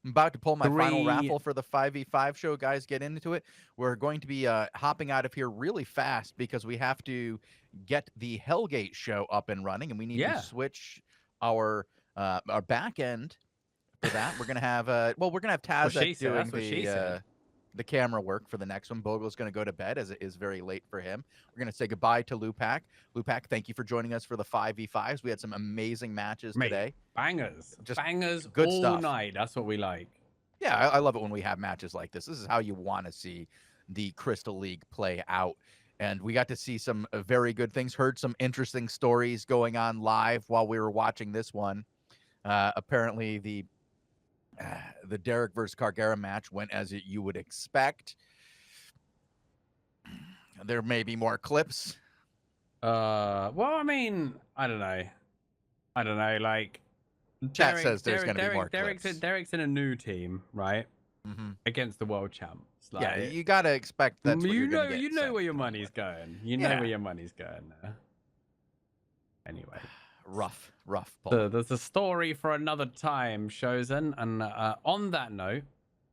I'm about to pull my final raffle for the 5v5 show. Guys, get into it. We're going to be hopping out of here really fast because we have to get the Hellgate show up and running, and we need to switch our back end for that. We're gonna have Tazek doing the camera work for the next one. Bogul's going to go to bed as it is very late for him. We're going to say goodbye to Lewpac. Lewpac, thank you for joining us for the 5v5s. We had some amazing matches today. Bangers. Just bangers good all stuff. night. That's what we like. Yeah, I love it when we have matches like this. This is how you want to see the Crystal League play out. And we got to see some very good things, heard some interesting stories going on live while we were watching this one. Apparently, the Derek versus Cargara match went as you would expect. There may be more clips. Well, I mean, I don't know. Like, chat says there's going to be more clips. Derek's in a new team, right? Against the world champs. Like, yeah, you got to expect that's what you're going to get. You know where your money's going. You know where your money's going there. Anyway. Rough, Paul. There's a story for another time, Shozen. And on that note,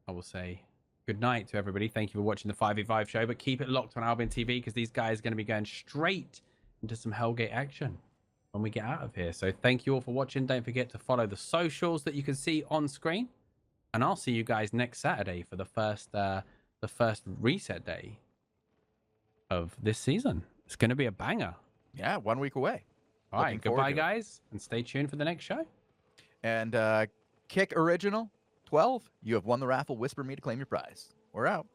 I will say good night to everybody. Thank you for watching the 5v5 show, but keep it locked on AlbionTV because these guys are going to be going straight into some Hellgate action when we get out of here. So thank you all for watching. Don't forget to follow the socials that you can see on screen. And I'll see you guys next Saturday for the first reset day of this season. It's going to be a banger. Yeah, 1 week away. All right, goodbye, guys, and stay tuned for the next show. And Kick Original 12, you have won the raffle. Whisper me to claim your prize. We're out.